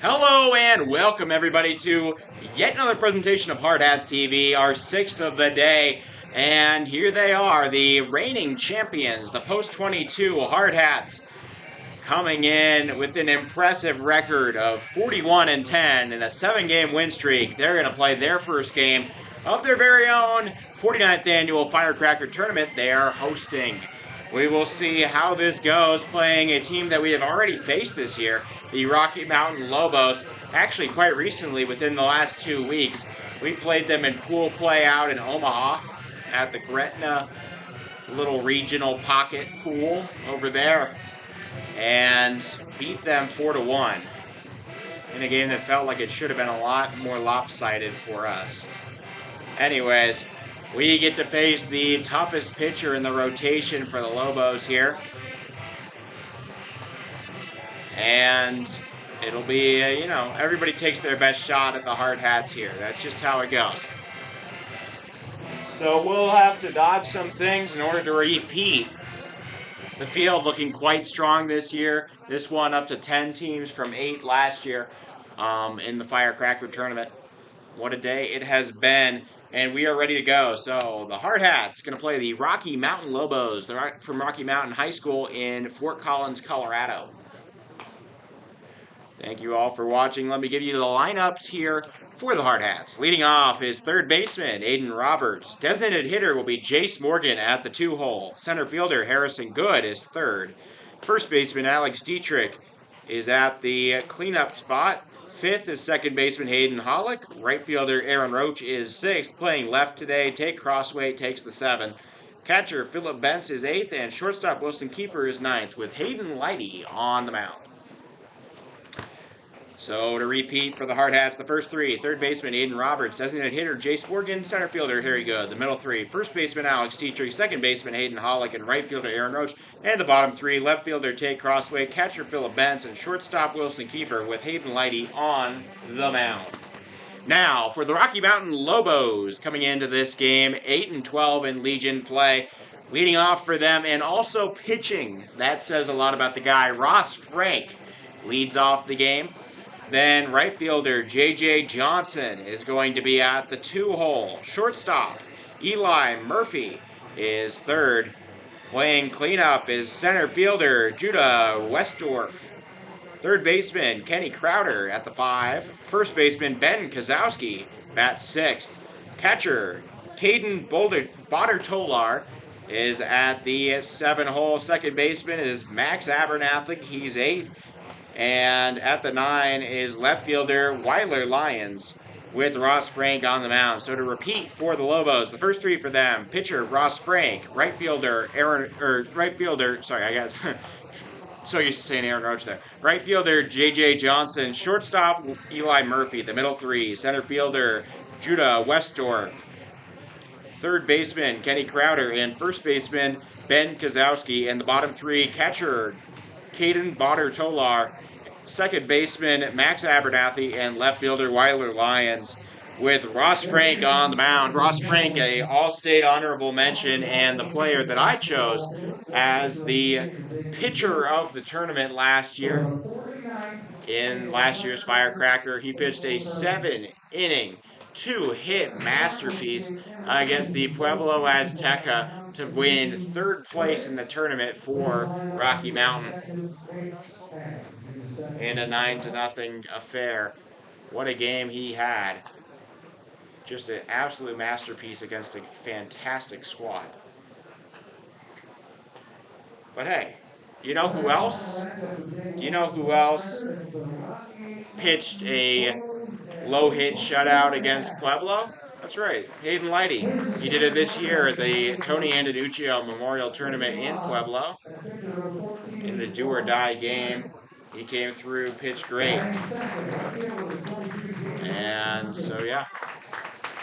Hello and welcome everybody to yet another presentation of Hardhats TV, our sixth of the day. And here they are, the reigning champions, the post-22 Hardhats, coming in with an impressive record of 41-10 and a 7-game win streak. They're going to play their first game of their very own 49th annual Firecracker tournament they are hosting. We will see how this goes, playing a team that we have already faced this year, the Rocky Mountain Lobos. Actually, quite recently, within the last 2 weeks, we played them in pool play out in Omaha at the Gretna little regional pocket pool over there, and beat them 4-1 in a game that felt like it should have been a lot more lopsided for us. Anyways, we get to face the toughest pitcher in the rotation for the Lobos here. And it'll be, everybody takes their best shot at the Hardhats here. That's just how it goes. So we'll have to dodge some things in order to repeat. The field looking quite strong this year. This one up to 10 teams from 8 last year in the Firecracker tournament. What a day it has been. And we are ready to go. So the Hardhats going to play the Rocky Mountain Lobos. They're from Rocky Mountain High School in Fort Collins, Colorado. Thank you all for watching. Let me give you the lineups here for the Hardhats. Leading off is third baseman Aiden Roberts. Designated hitter will be Jace Morgan at the 2-hole. Center fielder Harrison Good is third. First baseman Alex Dietrich is at the cleanup spot. Fifth is second baseman Hayden Hollick. Right fielder Aaron Roach is sixth. Playing left today, Tate Crossway takes the 7. Catcher Philip Bentz is 8th, and shortstop Wilson Kiefer is 9th, with Hayden Lighty on the mound. So to repeat for the Hardhats, the first 3, third baseman Aiden Roberts, designated hitter Jace Morgan, center fielder Harry Good, the middle 3, first baseman Alex Dietrich, second baseman Hayden Hollick, and right fielder Aaron Roach, and the bottom 3, left fielder Tate Crossway, catcher Philip Bentz, and shortstop Wilson Kiefer, with Hayden Lighty on the mound. Now, for the Rocky Mountain Lobos, coming into this game, 8-12 in Legion play. Leading off for them and also pitching, that says a lot about the guy, Ross Frank leads off the game. Then right fielder J.J. Johnson is going to be at the 2-hole. Shortstop Eli Murphy is third. Playing cleanup is center fielder Judah Westdorf. Third baseman Kenny Crowder at the 5. First baseman Ben Kozowski bats 6th. Catcher Caden Botter-Tolar is at the 7-hole. Second baseman is Max Abernathy. He's 8th. And at the 9 is left fielder Weiler Lyons, with Ross Frank on the mound. So to repeat for the Lobos, the first 3 for them: pitcher Ross Frank, right fielder so used to saying Aaron Roach there. Right fielder J.J. Johnson, shortstop Eli Murphy, the middle 3, center fielder Judah Westdorf, third baseman Kenny Crowder, and first baseman Ben Kozowski, and the bottom 3, catcher Caden Botter-Tolar, second baseman Max Abernathy, and left fielder Weiler Lyons, with Ross Frank on the mound. Ross Frank, a all-state honorable mention, and the player that I chose as the pitcher of the tournament last year. In last year's Firecracker, he pitched a 7-inning, 2-hit masterpiece against the Pueblo Azteca to win third place in the tournament for Rocky Mountain in a 9-0 affair. What a game he had. Just an absolute masterpiece against a fantastic squad. But hey, you know who else? Pitched a low-hit shutout against Pueblo? That's right, Hayden Lighty. He did it this year at the Tony Andanuccio Memorial Tournament in Pueblo. In the do-or-die game, he came through, pitched great. And so, yeah,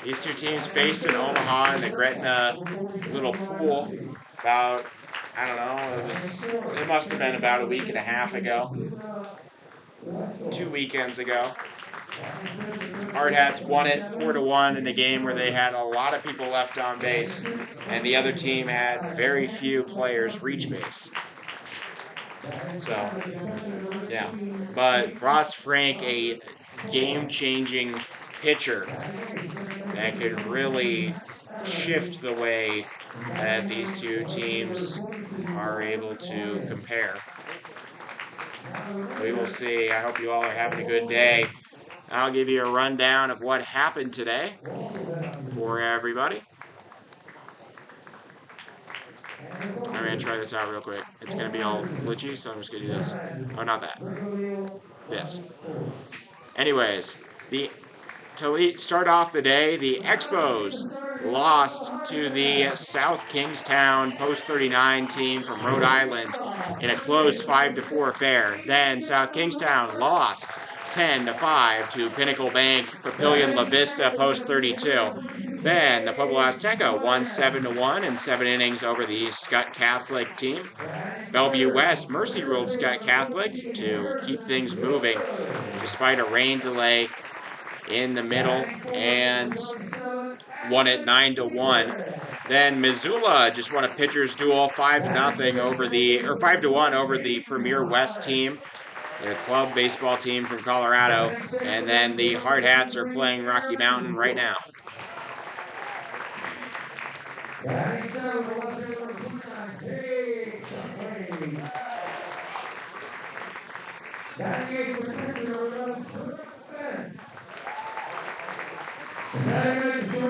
these two teams faced in Omaha in the Gretna little pool about, I don't know, it must have been about a week and a half ago. 2 weekends ago. Hardhats won it 4-1 in a game where they had a lot of people left on base, and the other team had very few players reach base. So, yeah. But Ross Frank, a game-changing pitcher that could really shift the way that these two teams are able to compare. We will see. I hope you all are having a good day. I'll give you a rundown of what happened today for everybody. I'm going to try this out real quick. It's going to be all glitchy, so I'm just going to do this. Oh, not that. This. Anyways, to start off the day, the Expos lost to the South Kingstown Post 39 team from Rhode Island in a close 5-4 affair. Then South Kingstown lost 10-5 to Pinnacle Bank Papillion La Vista Post 32. Then the Pueblo Azteca won 7-1 in 7 innings over the Scott Catholic team. Bellevue West mercy ruled Scott Catholic to keep things moving despite a rain delay in the middle and won it 9-1. Then Missoula just won a pitcher's duel 5-0 over the 5-1 over the Premier West team, the club baseball team from Colorado. And then the Hardhats are playing Rocky Mountain right now.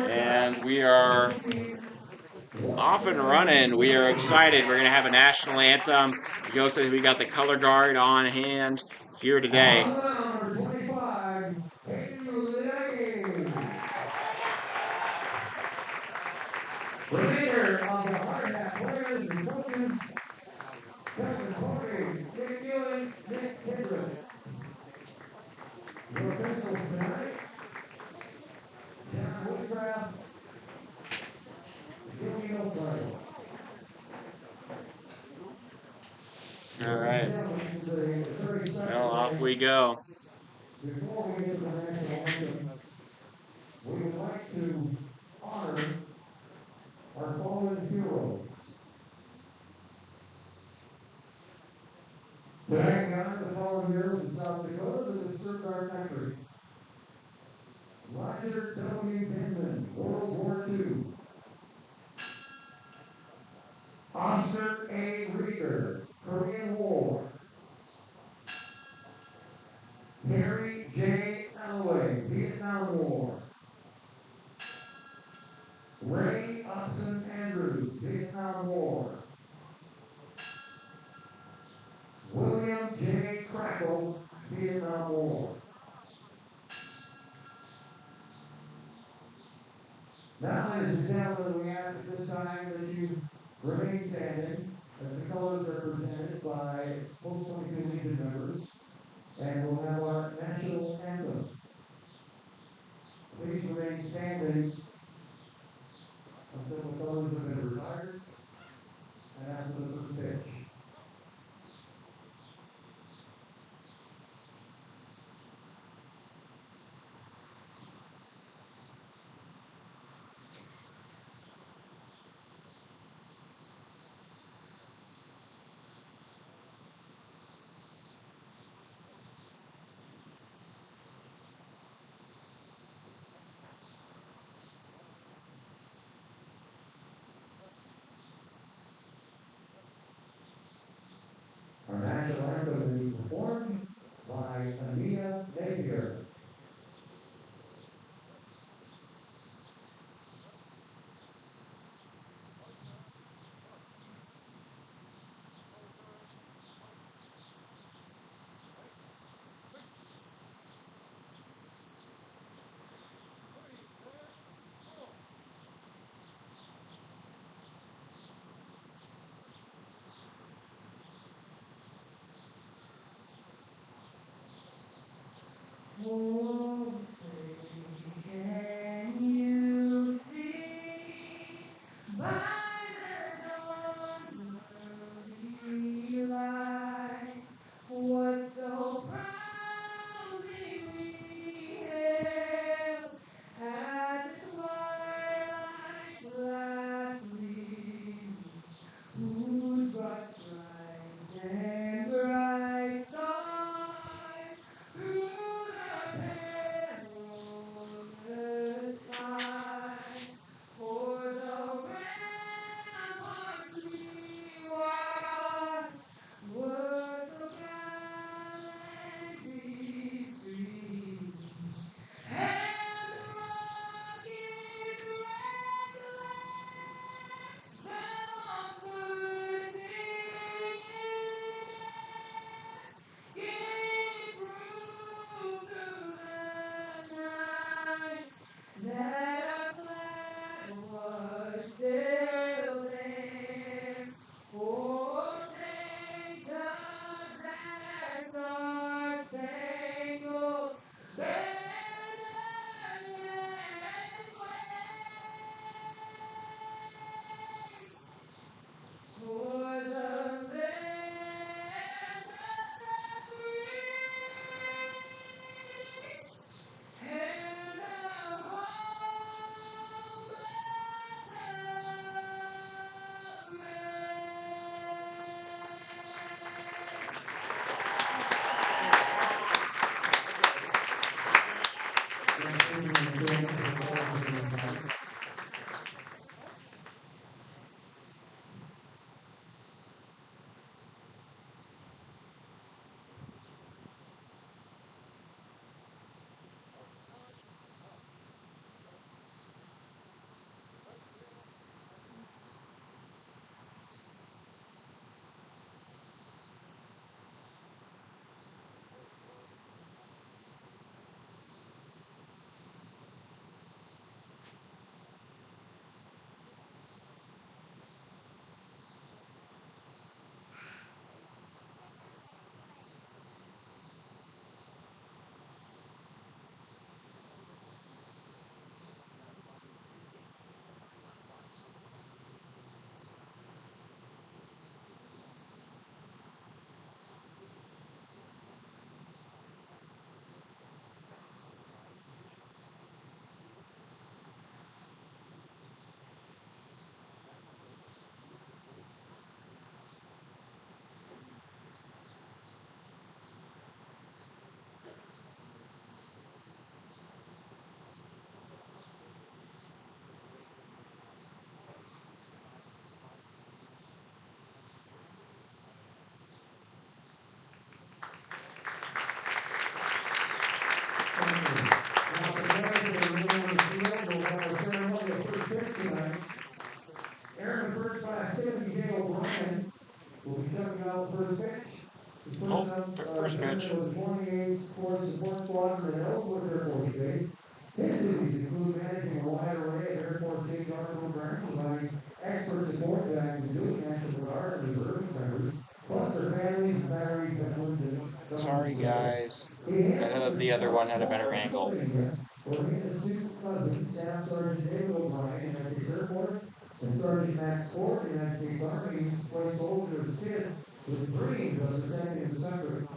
And we are off and running. We are excited. We're going to have a national anthem. Joe says we got the color guard on hand here today. All right. Well, off we go. Before we get to the national anthem, we would like to honor our fallen heroes. Tonight we honor the fallen heroes in South Dakota that have served our country. Roger W. Penman, World War II. Oscar A. Rieger, Korean War. Harry J. Alloway, Vietnam War. Ray Upson Andrews, Vietnam War. William J. Crackle, Vietnam War. Now, ladies and gentlemen, we ask at this time that you remain standing as the colors are presented by Post 22 Legion members, and we'll have our national anthem. Please remain standing until the colors have been retired and after the first pitch. Our national anthem will be performed by Anita Napier. Oh, say, can you see by the dawn's early light what so proudly we hailed at the twilight's last gleam, whose broad stripes and Aaron, the first by safety, Dale O'Brien, will be checking out the first pitch. His First pitch. was a 28th Force Support Squadron at Ellsworth Air Force Base. His duties include managing a wide array of Air Force safeguard programs, providing expert support to active duty, National Guard, and reservist members, plus their families, retirees, veterans, and Sorry, guys. I thought the other one had a better angle. For him, his two cousins, Staff Sergeant David O'Brien, United States Air Force, and Sergeant Max Ford, United States Army, used to play soldier as kids with the Marines under Second and Secretary.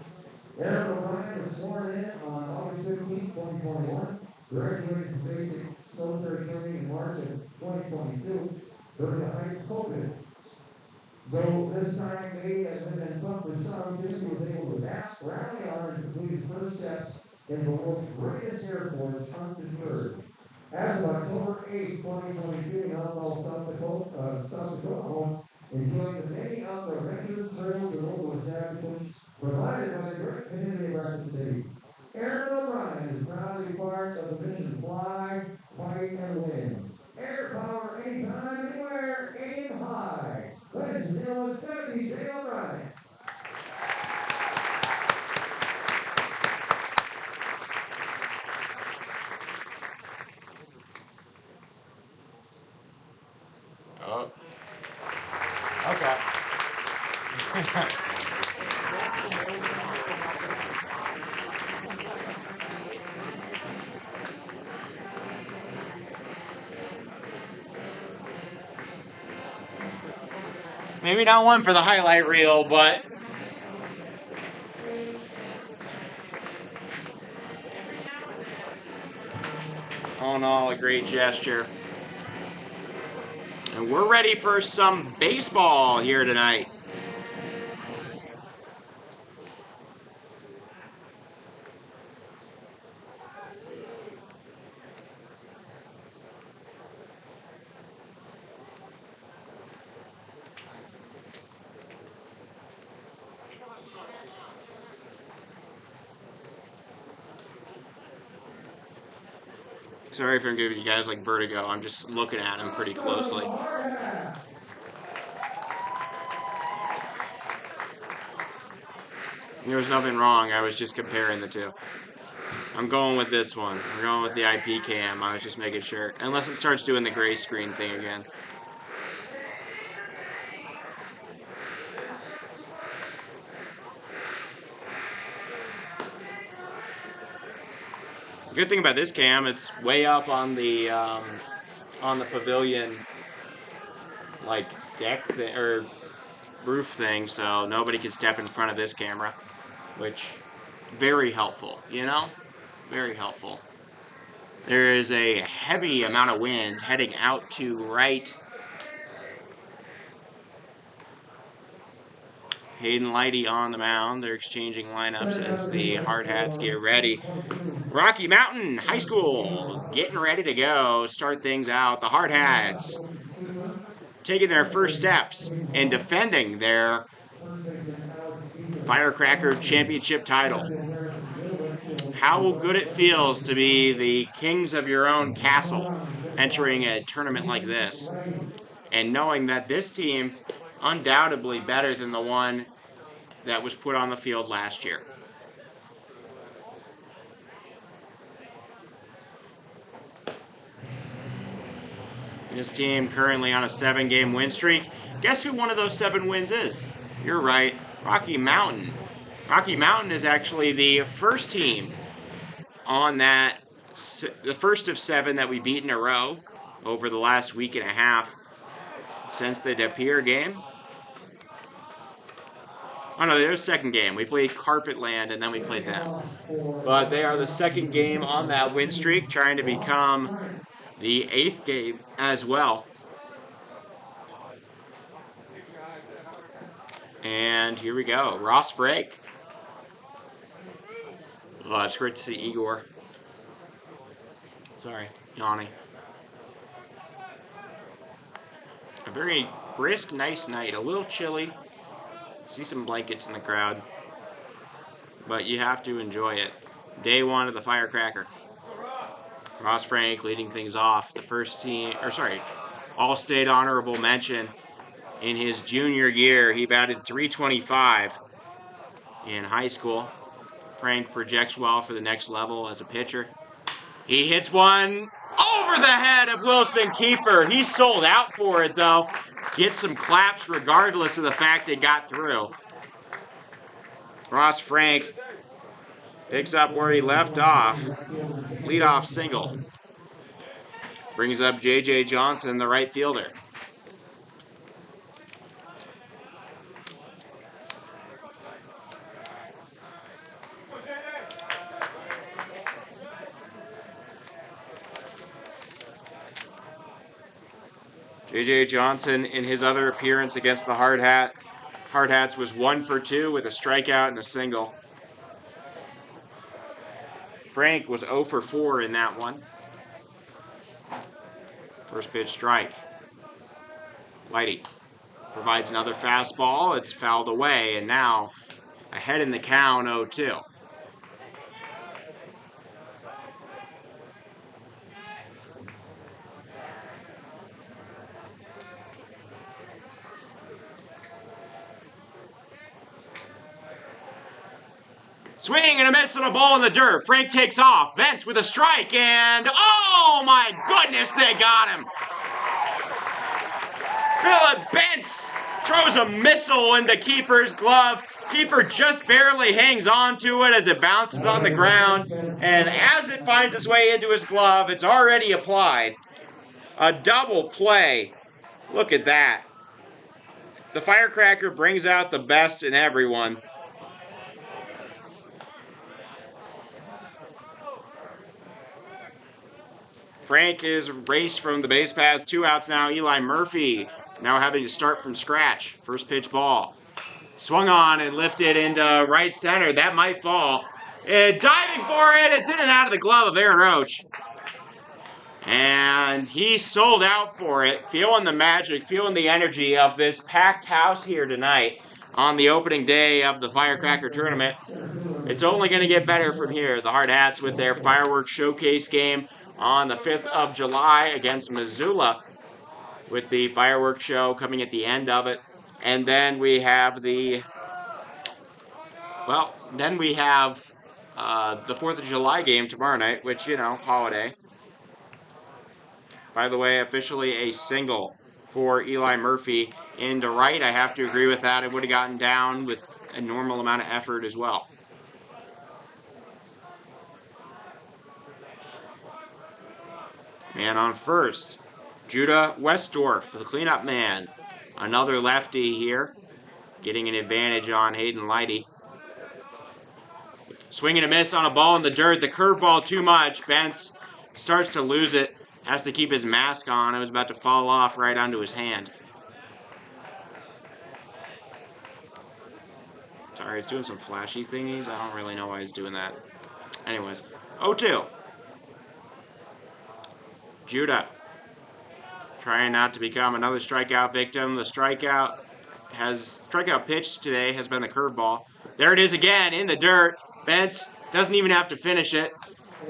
Aaron O'Brien was sworn in on August 15, 2021, graduated from basic military training in March of 2022 during the height of COVID. Though this time had been tough for some, Timothy was able to adapt, rally on, and complete his first steps in the world's greatest Air Force undeterred. As of October 8, 2022, he now calls South Dakota home, enjoying the many outdoor adventures, thrills, and local establishments provided by the great community of Rapid City. Aaron O'Brien is proud to be part of the mission Fly, Fight, and Win. Air power anytime, anywhere, aim high. Ladies and gentlemen, 70 Dale O'Brien. Oh. Okay. Maybe not one for the highlight reel, but all in all, a great gesture. And we're ready for some baseball here tonight. Sorry if I'm giving you guys like vertigo. I'm just looking at him pretty closely. There was nothing wrong. I was just comparing the two. I'm going with this one. I'm going with the IP cam. I was just making sure. Unless it starts doing the gray screen thing again. The good thing about this cam, it's way up on the pavilion, like deck or roof thing, so nobody can step in front of this camera, which very helpful. You know, very helpful. There is a heavy amount of wind heading out to right. Hayden Lighty on the mound. They're exchanging lineups as the Hardhats get ready. Rocky Mountain High School getting ready to go. Start things out. The Hardhats taking their first steps in defending their Firecracker championship title. How good it feels to be the kings of your own castle entering a tournament like this. And knowing that this team undoubtedly better than the one that was put on the field last year. This team currently on a 7-game win streak. Guess who one of those 7 wins is? You're right, Rocky Mountain. Rocky Mountain is actually the first team on that, the first of 7 that we beat in a row over the last week and a half since the De Pere game. Oh no, their second game. We played Carpetland and then we played them. But they are the second game on that win streak, trying to become the 8th game as well. And here we go, Ross Frake. Oh, it's great to see Igor. Sorry, Yanni. A very brisk, nice night. A little chilly. See some blankets in the crowd. But you have to enjoy it. Day 1 of the Firecracker. Ross Frank leading things off. The first team, All-State honorable mention in his junior year. He batted .325 in high school. Frank projects well for the next level as a pitcher. He hits one over the head of Wilson Kiefer. He sold out for it, though. Gets some claps regardless of the fact it got through. Ross Frank picks up where he left off. Leadoff single. Brings up J.J. Johnson, the right fielder. J.J. Johnson, in his other appearance against the Hardhats, was 1 for 2 with a strikeout and a single. Frank was 0 for 4 in that one. First pitch strike. Whitey provides another fastball. It's fouled away, and now ahead in the count, 0-2. Swing and a miss and a ball in the dirt. Frank takes off. Bentz with a strike, and oh my goodness, they got him. Philip Bentz throws a missile into Kiefer's glove. Kiefer just barely hangs on to it as it bounces on the ground, and as it finds its way into his glove, it's already applied. A double play. Look at that. The Firecracker brings out the best in everyone. Frank is raced from the base paths, 2 outs now. Eli Murphy now having to start from scratch. First pitch ball. Swung on and lifted into right center. That might fall. Diving for it. It's in and out of the glove of Aaron Roach. And he sold out for it. Feeling the magic, feeling the energy of this packed house here tonight on the opening day of the Firecracker tournament. It's only going to get better from here. The Hardhats with their fireworks showcase game on the 5th of July against Missoula, with the fireworks show coming at the end of it. And then we have the 4th of July game tomorrow night, which, you know, holiday. By the way, officially a single for Eli Murphy into right. I have to agree with that. It would have gotten down with a normal amount of effort as well. Man on first, Judah Westdorf, the cleanup man. Another lefty here, getting an advantage on Hayden Leidy. Swing and a miss on a ball in the dirt. The curveball too much. Bentz starts to lose it. Has to keep his mask on. It was about to fall off right onto his hand. Sorry, it's doing some flashy thingies. I don't really know why it's doing that. Anyways, 0-2. Judah trying not to become another strikeout victim. The strikeout pitch today has been the curveball. There it is again in the dirt. Bentz doesn't even have to finish it.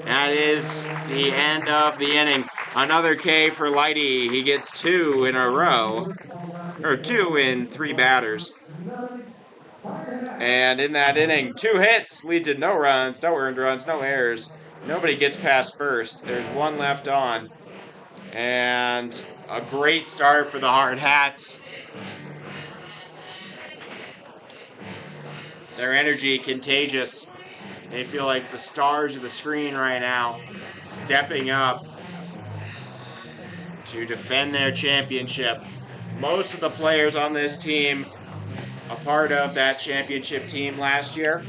That is the end of the inning. Another K for Lighty. He gets 2 in a row, or 2 in 3 batters. And in that inning, 2 hits lead to no runs, no earned runs, no errors. Nobody gets past first. There's 1 left on. And a great start for the Hardhats. Their energy contagious. They feel like the stars of the screen right now, stepping up to defend their championship. Most of the players on this team a part of that championship team last year.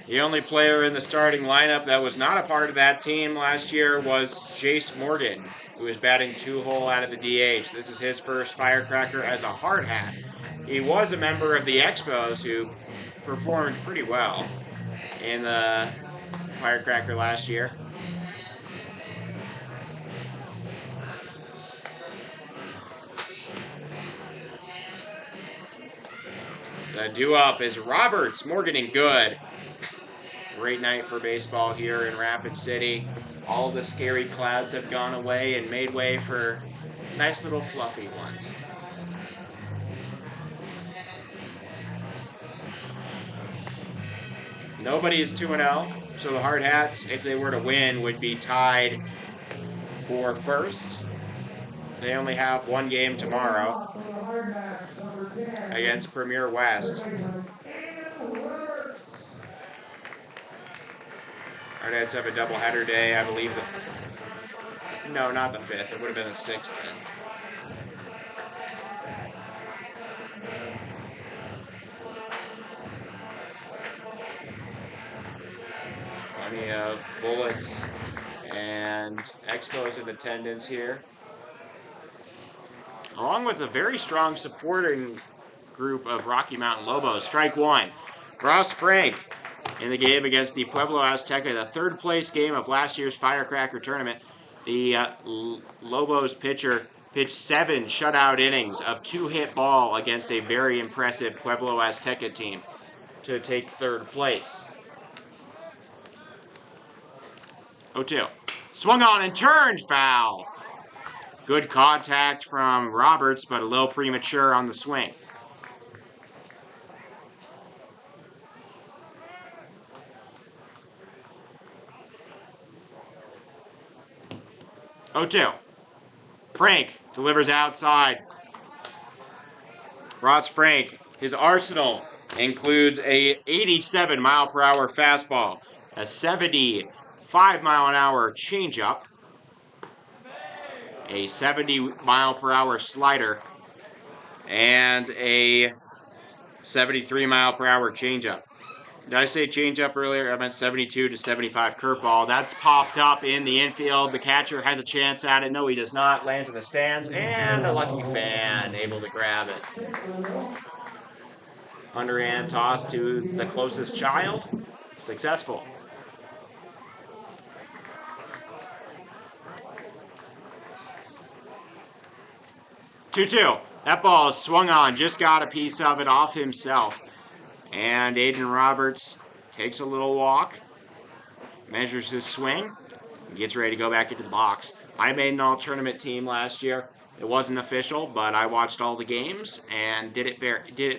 The only player in the starting lineup that was not a part of that team last year was Jace Morgan, who is batting 2-hole out of the DH. This is his first Firecracker as a Hardhat. He was a member of the Expos who performed pretty well in the Firecracker last year. The due-up is Roberts, Morgan, and Good. Great night for baseball here in Rapid City. All the scary clouds have gone away and made way for nice little fluffy ones. Nobody is 2-0, so the Hardhats, if they were to win, would be tied for first. They only have 1 game tomorrow against Premier West. Hardhats have a doubleheader day, I believe. No, not the 5th. It would have been the 6th then. Plenty of Bullets and Expos in attendance here, along with a very strong supporting group of Rocky Mountain Lobos. Strike 1. Ross Frank in the game against the Pueblo Azteca, the 3rd place game of last year's Firecracker tournament. The Lobos pitcher pitched 7 shutout innings of 2-hit ball against a very impressive Pueblo Azteca team to take 3rd place. 0-2. Swung on and turned foul. Good contact from Roberts, but a little premature on the swing. Frank delivers outside. Ross Frank, his arsenal includes a 87-mile-per-hour fastball, a 75-mile-an-hour changeup, a 70-mile-per-hour slider, and a 73-mile-per-hour changeup. Did I say changeup earlier? I meant 72 to 75 curveball. That's popped up in the infield. The catcher has a chance at it. No, he does not. Lands in the stands, and a lucky fan able to grab it. Underhand toss to the closest child. Successful. 2-2. That ball is swung on. Just got a piece of it off himself. And Aiden Roberts takes a little walk, measures his swing, and gets ready to go back into the box. I made an all-tournament team last year. It wasn't official, but I watched all the games and did it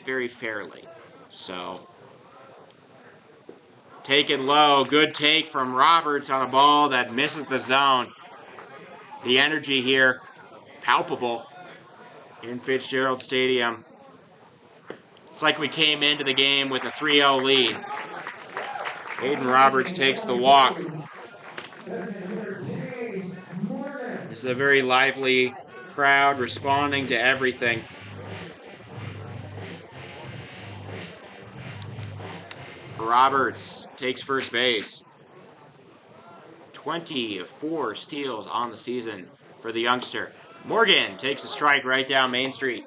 very fairly. So, taken low. Good take from Roberts on a ball that misses the zone. The energy here, palpable in Fitzgerald Stadium. It's like we came into the game with a 3-0 lead. Aiden Roberts takes the walk. This is a very lively crowd responding to everything. Roberts takes first base. 24 steals on the season for the youngster. Morgan takes a strike right down Main Street.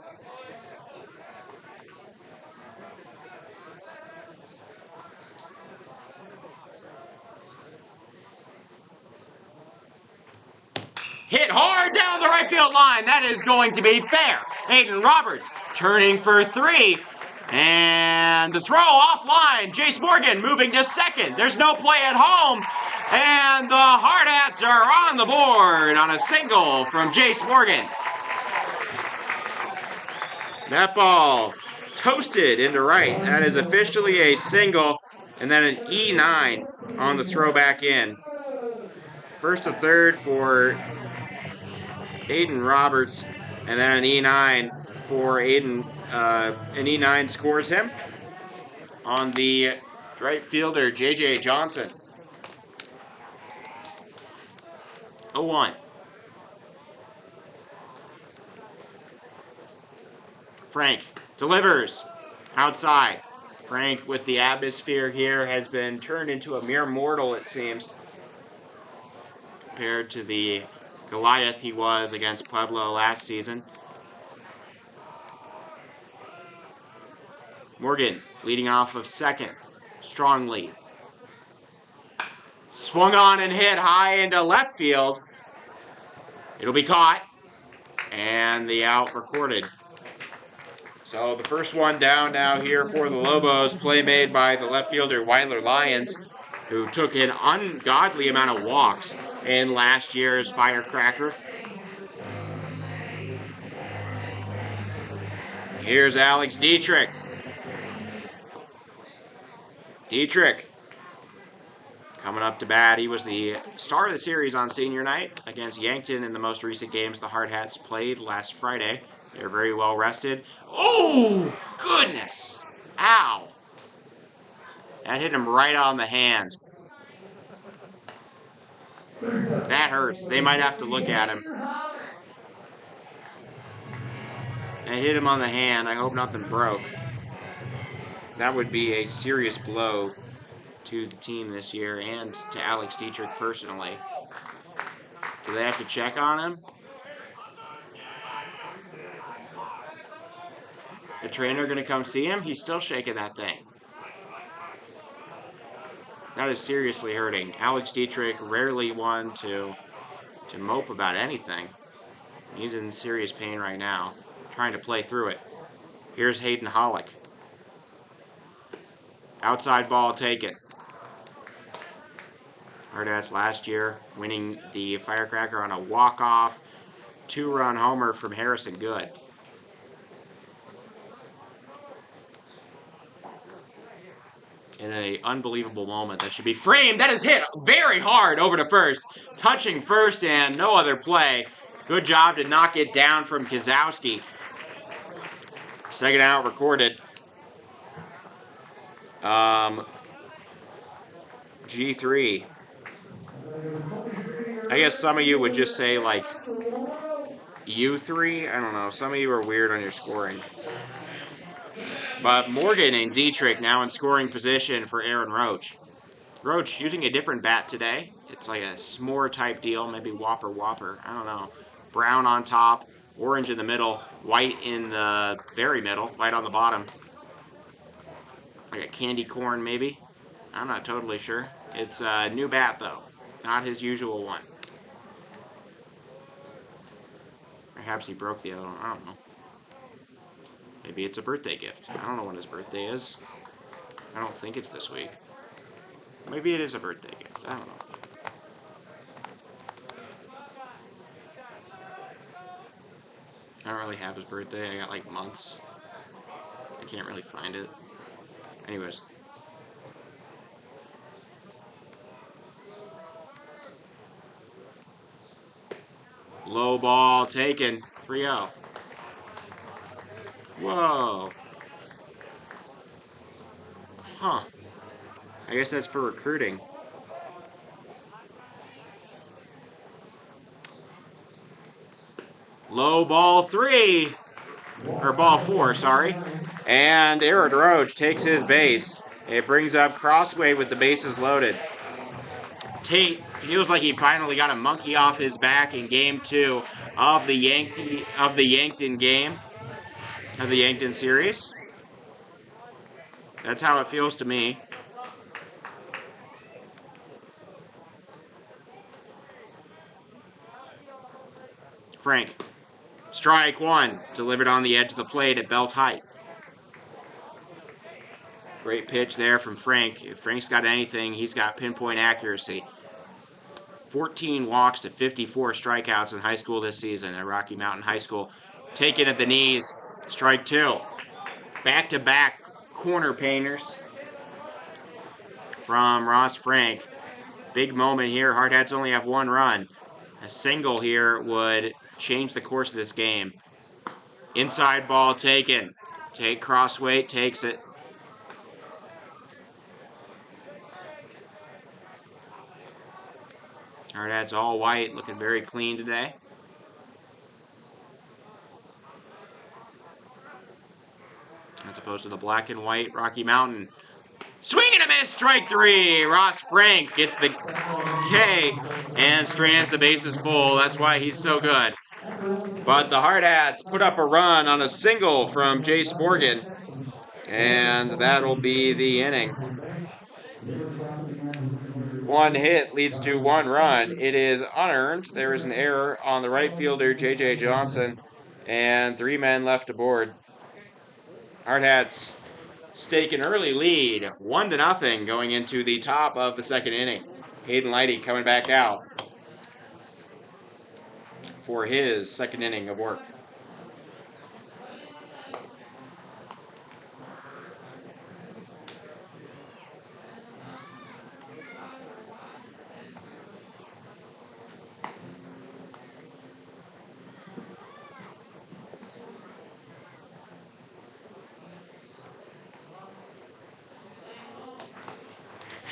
Hit hard down the right field line. That is going to be fair. Hayden Roberts turning for 3. And the throw offline. Jace Morgan moving to second. There's no play at home. And the Hardhats are on the board on a single from Jace Morgan. That ball toasted into right. That is officially a single. And then an E9 on the throw back in. First to third for Hayden Roberts. And then an E9 for Hayden. An E9 scores him on the right fielder, J.J. Johnson. 0-1. Frank delivers outside. Frank, with the atmosphere here, has been turned into a mere mortal, it seems, compared to the Goliath he was against Pueblo last season. Morgan leading off of second. Strong lead. Swung on and hit high into left field. It'll be caught. And the out recorded. So the first one down now here for the Lobos. Play made by the left fielder, Weiler Lyons, who took an ungodly amount of walks in last year's Firecracker. Here's Alex Dietrich. Dietrich coming up to bat. He was the star of the series on senior night against Yankton in the most recent games the Hardhats played last Friday. They're very well rested. Oh, goodness. Ow. That hit him right on the hand. That hurts. They might have to look at him. That hit him on the hand. I hope nothing broke. That would be a serious blow to the team this year and to Alex Dietrich personally. Do they have to check on him? The trainer going to come see him? He's still shaking that thing. That is seriously hurting. Alex Dietrich rarely one to mope about anything. He's in serious pain right now, trying to play through it. Here's Hayden Hollick. Outside ball taken. Hardhats last year winning the Firecracker on a walk-off 2-run homer from Harrison Good. In an unbelievable moment that should be framed. That is hit very hard over to first. Touching first and no other play. Good job to knock it down from Kozowski. Second out recorded. G3. I guess some of you would just say like U3. I don't know. Some of you are weird on your scoring. But Morgan and Dietrich now in scoring position for Aaron Roach. Roach using a different bat today. It's like a s'more type deal, maybe Whopper. I don't know. Brown on top, orange in the middle, white in the very middle, white on the bottom. Like a candy corn maybe. I'm not totally sure. It's a new bat though, not his usual one. Perhaps he broke the other one. I don't know. Maybe it's a birthday gift. I don't know when his birthday is. I don't think it's this week. Maybe it is a birthday gift. I don't know. I don't really have his birthday. I got like months. I can't really find it. Anyways. Low ball taken. 3-0. Whoa. Huh. I guess that's for recruiting. Low ball 3. Or ball 4, sorry. And Aaron Roach takes his base. It brings up Crossway with the bases loaded. Tate feels like he finally got a monkey off his back in game 2 of the Yankton game. Of the Yankton series. That's how it feels to me. Frank. Strike one. Delivered on the edge of the plate at belt height. Great pitch there from Frank. If Frank's got anything, he's got pinpoint accuracy. 14 walks to 54 strikeouts in high school this season at Rocky Mountain High School. Taken at the knees. Strike two. Back-to-back corner painters from Ross Frank. Big moment here. Hardhats only have one run. A single here would change the course of this game. Inside ball taken. Take Crossweight, takes it. Hardhats all white, looking very clean today. As opposed to the black and white Rocky Mountain. Swing and a miss, strike three. Ross Frank gets the K and strands the bases full. That's why he's so good. But the Hardhats put up a run on a single from Jay Sporgan, and that'll be the inning. One hit leads to one run. It is unearned. There is an error on the right fielder, J.J. Johnson, and 3 men left aboard. Hardhats stake an early lead, 1-0 going into the top of the second inning. Hayden Leidy coming back out for his second inning of work.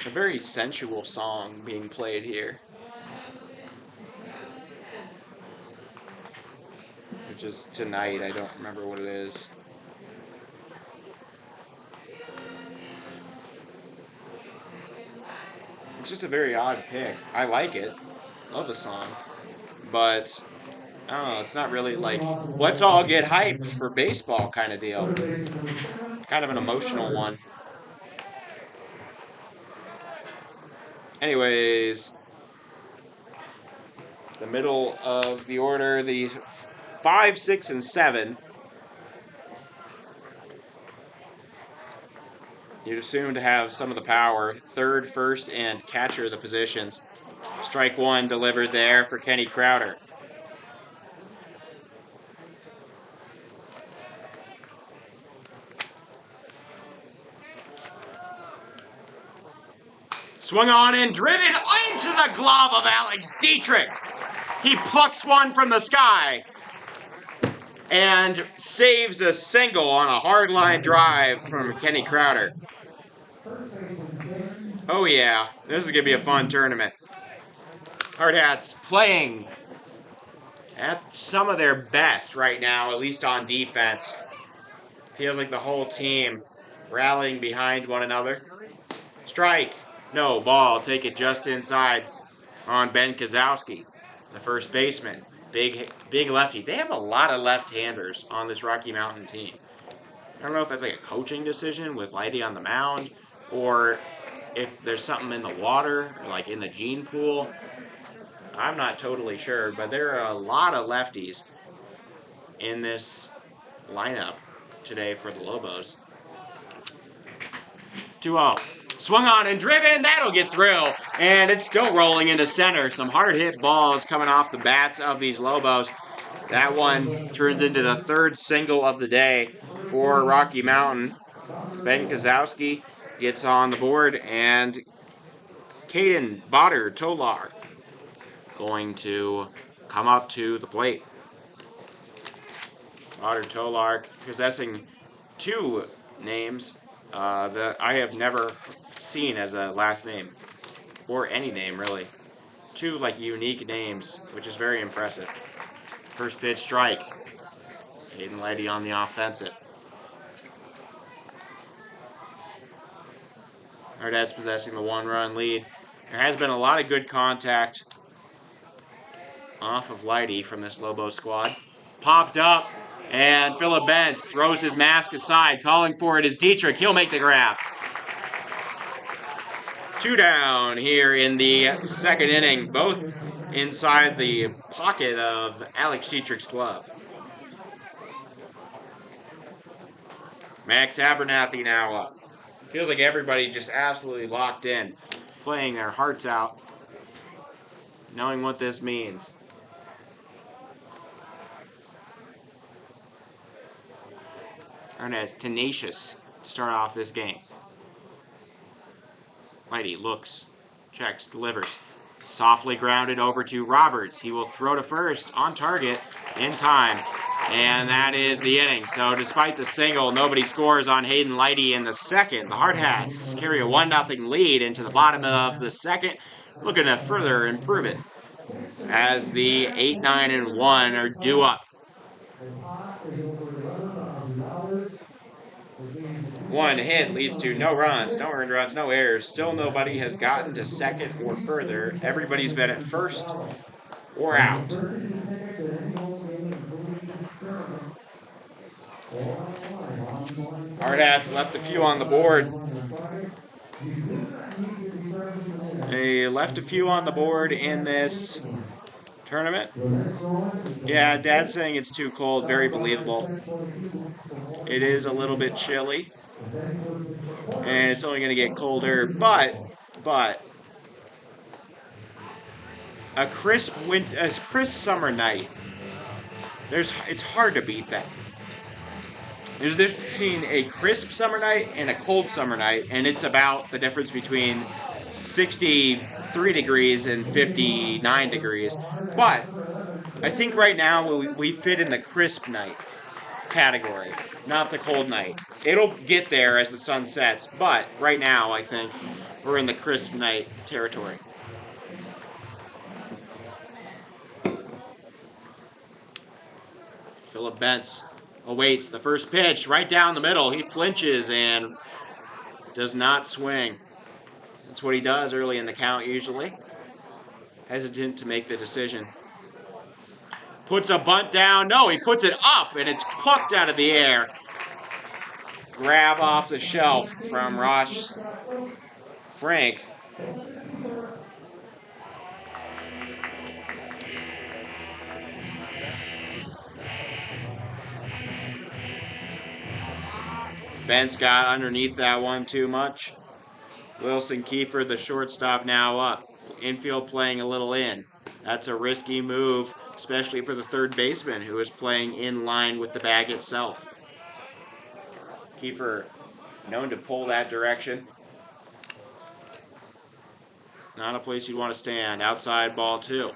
A very sensual song being played here, which is Tonight. I don't remember what it is. It's just a very odd pick. I like it. Love the song. But, I don't know, it's not really like, let's all get hyped for baseball kind of deal. Kind of an emotional one. Anyways, the middle of the order, the 5, 6, and 7. You'd assume to have some of the power. Third, first, and catcher the positions. Strike one delivered there for Kenny Crowder. Swung on and driven into the glove of Alex Dietrich. He plucks one from the sky and saves a single on a hard line drive from Kenny Crowder. Oh yeah, this is going to be a fun tournament. Hardhats playing at some of their best right now, at least on defense. Feels like the whole team rallying behind one another. Strike. No, ball. Take it just inside on Ben Kozowski, the first baseman. Big lefty. They have a lot of left-handers on this Rocky Mountain team. I don't know if that's like a coaching decision with Leidy on the mound, or if there's something in the water, or like in the gene pool. I'm not totally sure, but there are a lot of lefties in this lineup today for the Lobos. 2-0. Swung on and driven. That'll get through. And it's still rolling into center. Some hard hit balls coming off the bats of these Lobos. That one turns into the third single of the day for Rocky Mountain. Ben Kozowski gets on the board, and Caden Botter Tolar going to come up to the plate. Botter Tolar possessing 2 names that I have never seen as a last name, or any name really. 2 like unique names, which is very impressive. First pitch, strike. Hayden Leidy on the offensive. Hardhats possessing the 1-run lead. There has been a lot of good contact off of Leidy from this Lobo squad. Popped up, and Phillip Bentz throws his mask aside. Calling for it is Dietrich. He'll make the grab. 2 down here in the second inning. Both inside the pocket of Alex Dietrich's glove. Max Abernathy now up. Feels like everybody just absolutely locked in, playing their hearts out, knowing what this means. Hernandez tenacious to start off this game. Mighty looks, checks, delivers. Softly grounded over to Roberts. He will throw to first on target in time. And that is the inning. So despite the single, nobody scores on Hayden Lighty in the second. The Hardhats carry a 1-0 lead into the bottom of the second, looking to further improve it as the 8, 9, and 1 are due up. One hit leads to no runs, no earned runs, no errors. Still nobody has gotten to second or further. Everybody's been at first or out. Hardhats left a few on the board. They left a few on the board in this tournament. Yeah, Dad's saying it's too cold. Very believable. It is a little bit chilly. And it's only going to get colder. But a crisp summer night. It's hard to beat that. There's a difference between a crisp summer night and a cold summer night, and it's about the difference between 63 degrees and 59 degrees. But I think right now we fit in the crisp night category, not the cold night. It'll get there as the sun sets, but right now I think we're in the crisp night territory. Philip Bentz awaits the first pitch right down the middle. He flinches and does not swing. That's what he does early in the count usually. Hesitant to make the decision. Puts a bunt down. No, he puts it up and it's plucked out of the air. Grab off the shelf from Ross Frank. Bentz got underneath that one too much. Wilson Kiefer, the shortstop, now up. Infield playing a little in. That's a risky move, especially for the third baseman, who is playing in line with the bag itself. Kiefer known to pull that direction. Not a place you'd want to stand. Outside ball 2.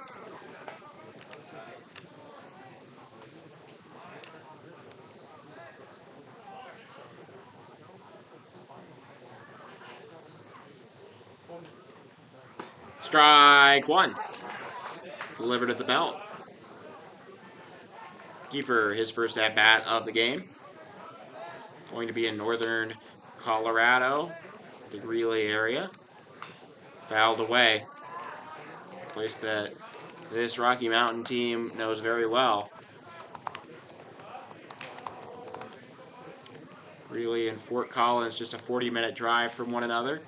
Strike 1. Delivered at the belt. Kiefer, his first at-bat of the game. Going to be in northern Colorado, the Greeley area. Fouled away. A place that this Rocky Mountain team knows very well. Greeley and Fort Collins, just a 40-minute drive from one another.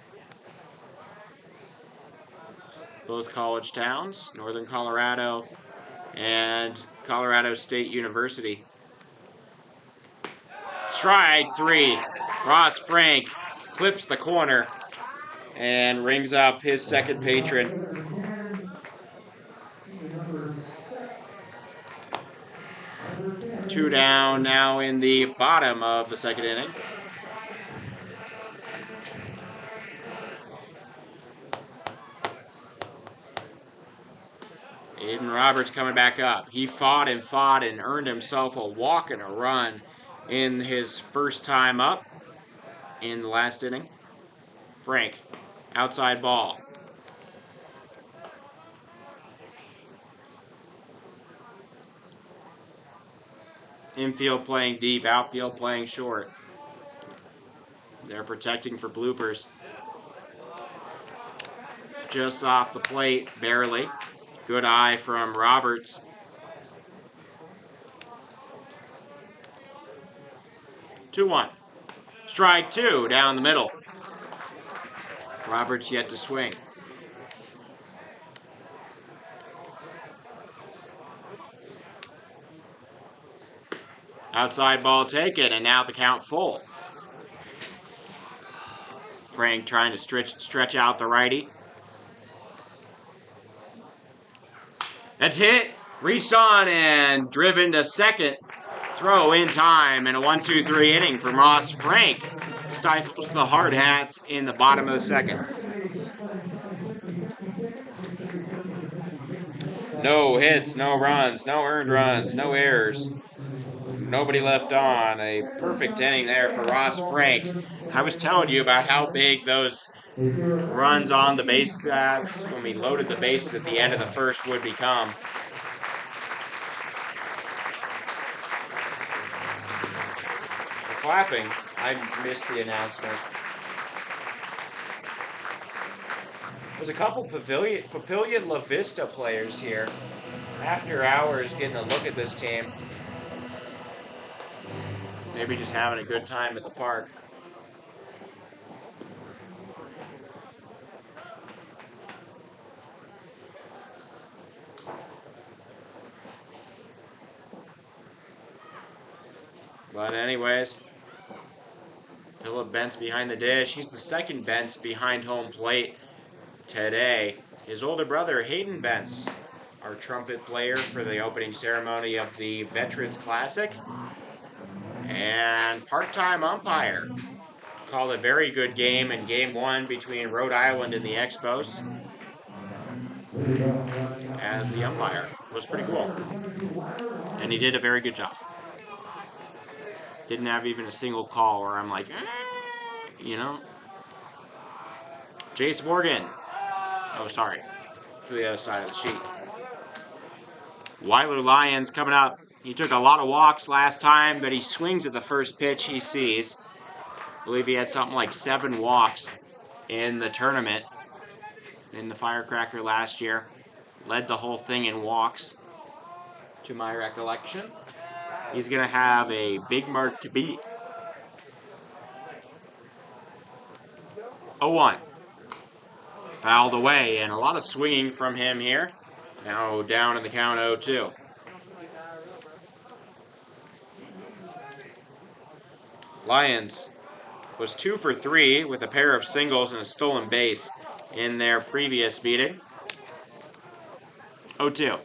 Both college towns, Northern Colorado and Colorado State University. Strike 3. Ross Frank clips the corner and rings up his second patron. 2 down now in the bottom of the second inning. Aiden Roberts coming back up. He fought and earned himself a walk and a run in his first time up in the last inning. Frank, outside ball. Infield playing deep, outfield playing short. They're protecting for bloopers. Just off the plate, barely. Good eye from Roberts. 2-1. Strike 2 down the middle. Roberts yet to swing. Outside ball taken, and now the count full. Frank trying to stretch out the righty. That's hit, reached on, and driven to second. Throw in time, and a 1-2-3 inning from Ross Frank stifles the Hardhats in the bottom of the second. No hits, no runs, no earned runs, no errors. Nobody left on. A perfect inning there for Ross Frank. I was telling you about how big those runs on the base paths when we loaded the bases at the end of the first would become. The clapping, I missed the announcement. There's a couple Papillion La Vista players here. After hours getting a look at this team. Maybe just having a good time at the park. But anyways, Philip Bentz behind the dish. He's the second Bentz behind home plate today. His older brother, Hayden Bentz, our trumpet player for the opening ceremony of the Veterans Classic. And part-time umpire. Called a very good game in Game 1 between Rhode Island and the Expos as the umpire. It was pretty cool. And he did a very good job. Didn't have even a single call where I'm like, you know. Jace Morgan. Oh, sorry. To the other side of the sheet. Weiler Lyons coming up. He took a lot of walks last time, but he swings at the first pitch he sees. I believe he had something like 7 walks in the tournament in the Firecracker last year. Led the whole thing in walks, to my recollection. He's going to have a big mark to beat. 0-1. Fouled away, and a lot of swinging from him here. Now down in the count 0-2. Lions was 2 for 3 with a pair of singles and a stolen base in their previous meeting. 0-2.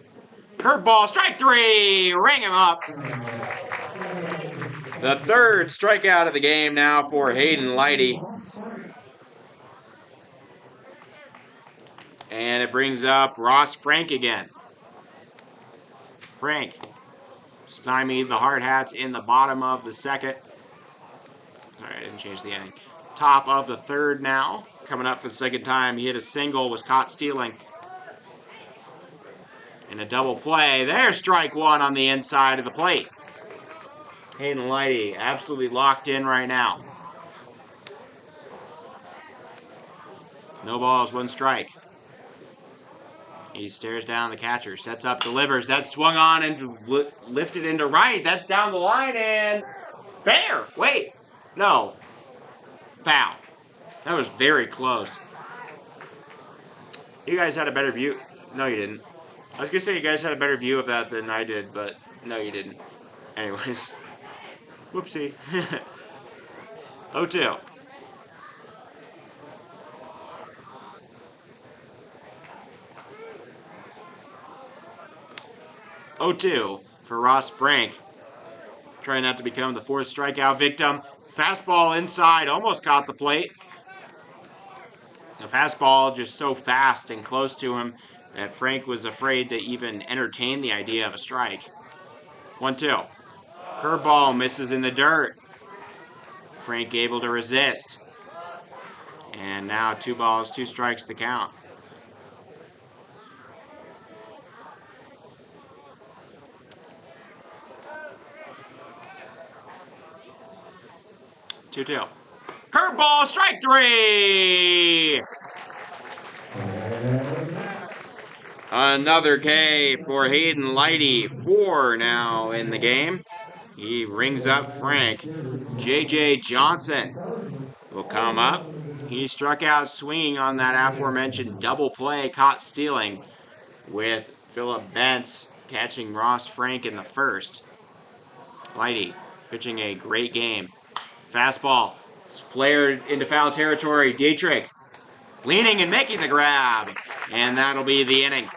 Curveball, strike 3, ring him up. The third strikeout of the game now for Hayden Lighty. And it brings up Ross Frank again. Frank stymied the Hardhats in the bottom of the second. Sorry, I didn't change the inning. Top of the third now. Coming up for the second time. He hit a single, was caught stealing. And a double play. There's strike 1 on the inside of the plate. Hayden Lighty absolutely locked in right now. No balls, 1 strike. He stares down the catcher, sets up, delivers. That's swung on and lifted into right. That's down the line and fair. Wait, no. Foul. That was very close. You guys had a better view. No, you didn't. I was going to say you guys had a better view of that than I did, but no, you didn't. Anyways. Whoopsie. 0-2. For Ross Frank. Trying not to become the 4th strikeout victim. Fastball inside, almost caught the plate. The fastball just so fast and close to him that Frank was afraid to even entertain the idea of a strike. 1-2. Curveball misses in the dirt. Frank able to resist. And now 2 balls, 2 strikes the count. 2-2. Curveball, strike 3! Another K for Hayden Lighty. 4 now in the game. He rings up Frank. J.J. Johnson will come up. He struck out swinging on that aforementioned double play, caught stealing, with Philip Bentz catching Ross Frank in the first. Lighty pitching a great game. Fastball. It's flared into foul territory. Dietrich leaning and making the grab. And that'll be the inning.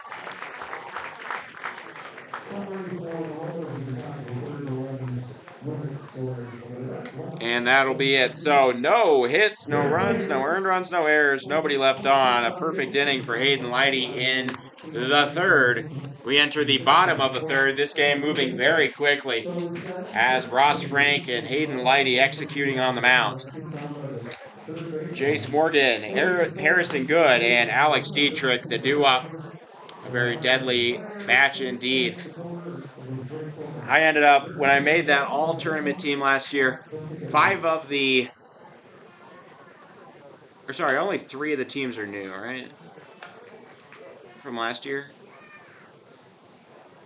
And that'll be it. So no hits, no runs, no earned runs, no errors, nobody left on. A perfect inning for Hayden Lighty in the third. We enter the bottom of the third. This game moving very quickly as Ross Frank and Hayden Lighty executing on the mound. Jace Morgan, Harrison Good, and Alex Dietrich, the new up. A very deadly match indeed. I ended up, when I made that all-tournament team last year, only 3 of the teams are new, right? From last year?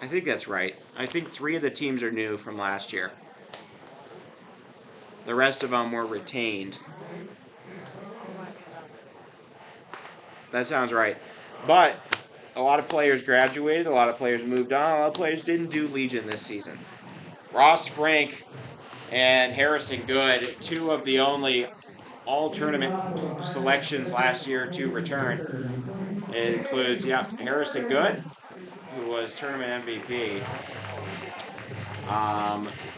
I think that's right. I think 3 of the teams are new from last year. The rest of them were retained. That sounds right. But a lot of players graduated, a lot of players moved on, a lot of players didn't do Legion this season. Ross Frank and Harrison Good, 2 of the only all-tournament selections last year to return. It includes, Harrison Good, who was tournament MVP.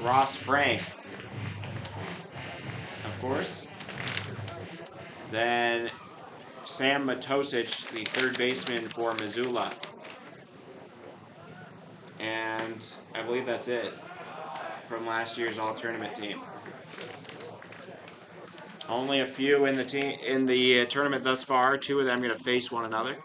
Ross Frank, of course. Then Sam Matosic, the third baseman for Missoula. And I believe that's it from last year's all-tournament team. Only a few in the tournament thus far. 2 of them going to face one another.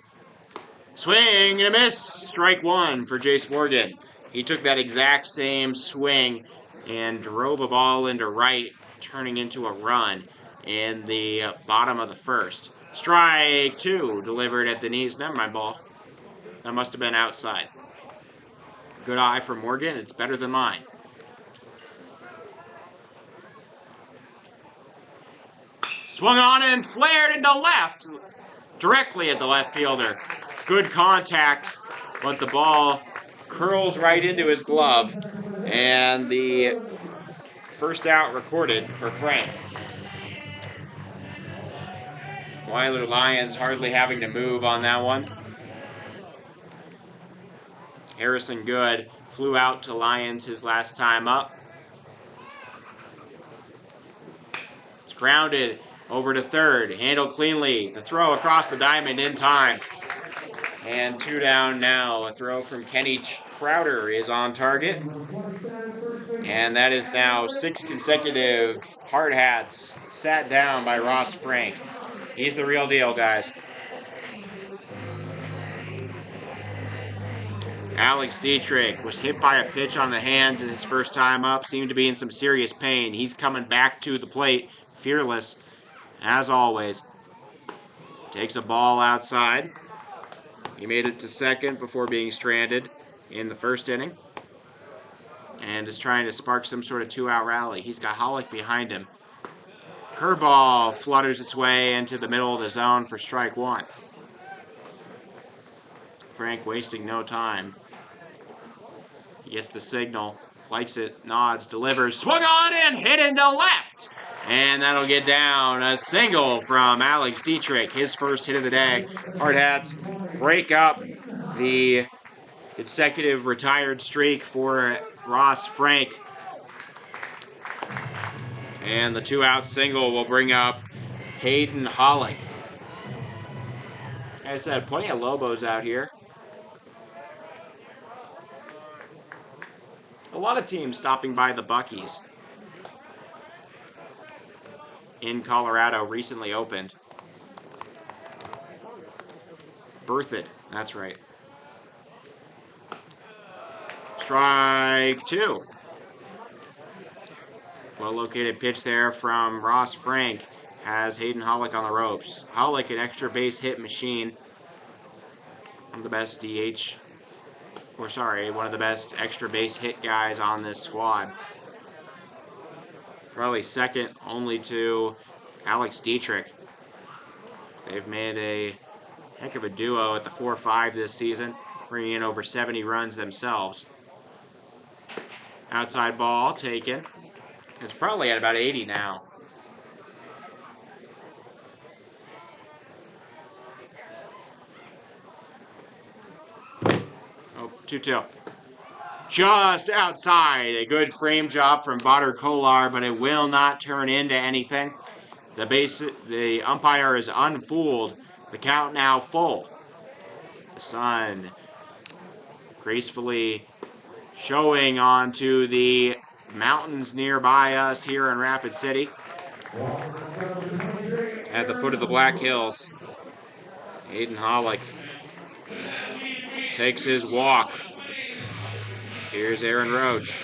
Swing and a miss. Strike 1 for Jace Morgan. He took that exact same swing and drove a ball into right, turning into a run in the bottom of the first. Strike 2 delivered at the knees. Never mind, ball. That must have been outside. Good eye for Morgan. It's better than mine. Swung on and flared into left, directly at the left fielder. Good contact, but the ball curls right into his glove, and the first out recorded for Frank. Weiler Lions hardly having to move on that one. Harrison Good flew out to Lions his last time up. It's grounded over to third, handled cleanly. The throw across the diamond in time. And 2 down now. A throw from Kenny Crowder is on target. And that is now 6 consecutive Hardhats sat down by Ross Frank. He's the real deal, guys. Alex Dietrich was hit by a pitch on the hand in his first time up. Seemed to be in some serious pain. He's coming back to the plate, fearless, as always. Takes a ball outside. He made it to second before being stranded in the first inning. And is trying to spark some sort of 2-out rally. He's got Hollick behind him. Curveball flutters its way into the middle of the zone for strike 1. Frank wasting no time. He gets the signal, likes it, nods, delivers, swung on and hit into left. And that'll get down. A single from Alex Dietrich, his first hit of the day. Hardhats break up the consecutive retired streak for Ross Frank. And the 2-out single will bring up Hayden Hollick. Like I said, plenty of Lobos out here. A lot of teams stopping by the Buc-ee's in Colorado recently opened. Berthoud, that's right. Strike 2. Well-located pitch there from Ross Frank has Hayden Hollick on the ropes. Hollick, an extra base hit machine. One of the best one of the best extra base hit guys on this squad. Probably second only to Alex Dietrich. They've made a heck of a duo at the 4-5 this season, bringing in over 70 runs themselves. Outside ball taken. It's probably at about 80 now. Oh, 2-2. Just outside. A good frame job from Badr Kolar, but it will not turn into anything. The umpire is unfooled. The count now full. The sun gracefully showing onto the mountains nearby us here in Rapid City. At the foot of the Black Hills, Hayden Hollick takes his walk. Here's Aaron Roach.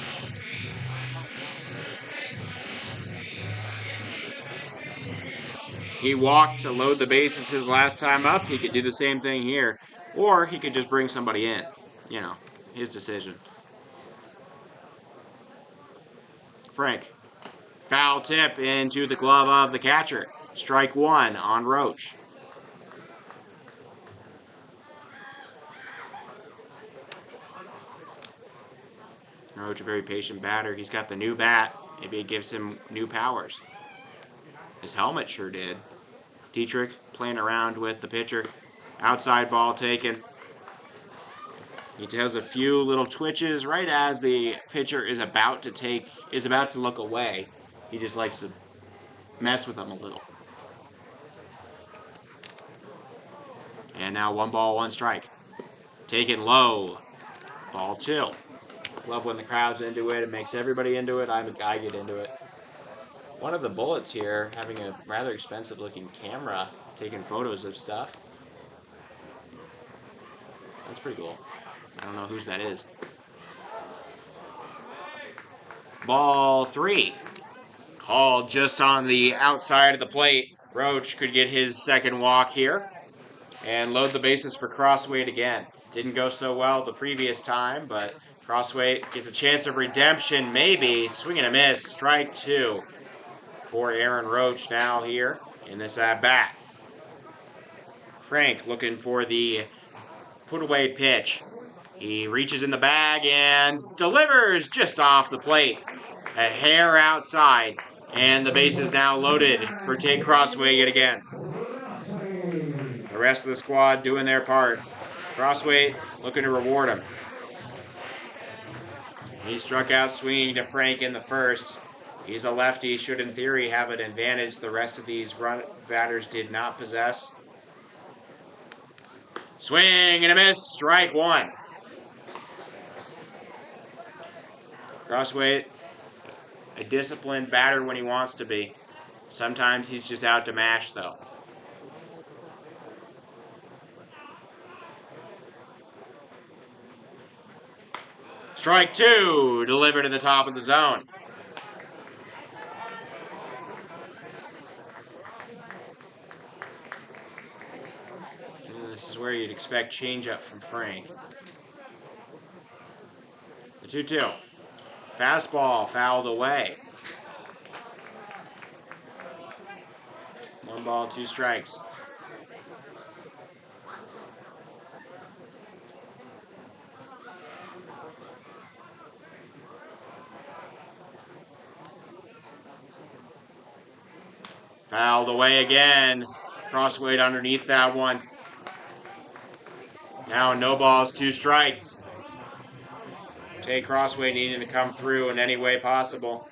He walked to load the bases his last time up. He could do the same thing here. Or he could just bring somebody in. You know, his decision. Frank. Foul tip into the glove of the catcher. Strike one on Roach. Roach, a very patient batter. He's got the new bat. Maybe it gives him new powers. His helmet sure did. Dietrich playing around with the pitcher. Outside ball taken. He does a few little twitches right as the pitcher is about to look away. He just likes to mess with him a little. And now 1 ball, 1 strike. Taken low. Ball 2. Love when the crowd's into it. It makes everybody into it. I get into it. One of the Bullets here having a rather expensive looking camera taking photos of stuff. That's pretty cool. I don't know whose that is. Ball 3. Called just on the outside of the plate. Roach could get his second walk here and load the bases for Crossweight again. Didn't go so well the previous time, but Crossweight gets a chance of redemption, maybe. Swing and a miss. Strike 2 for Aaron Roach now here in this at-bat. Frank looking for the put-away pitch. He reaches in the bag and delivers just off the plate. A hair outside. And the base is now loaded for Tate Crossway yet again. The rest of the squad doing their part. Crossway looking to reward him. He struck out swinging to Frank in the first. He's a lefty, should in theory have an advantage the rest of these batters did not possess. Swing and a miss, strike 1. Crossway, a disciplined batter when he wants to be. Sometimes he's just out to mash, though. Strike 2, delivered to the top of the zone. And this is where you'd expect changeup from Frank. The 2-2. Fastball fouled away. 1 ball, 2 strikes. Fouled away again. Crossweight underneath that one. Now no balls, 2 strikes. Tate Crossway needing to come through in any way possible.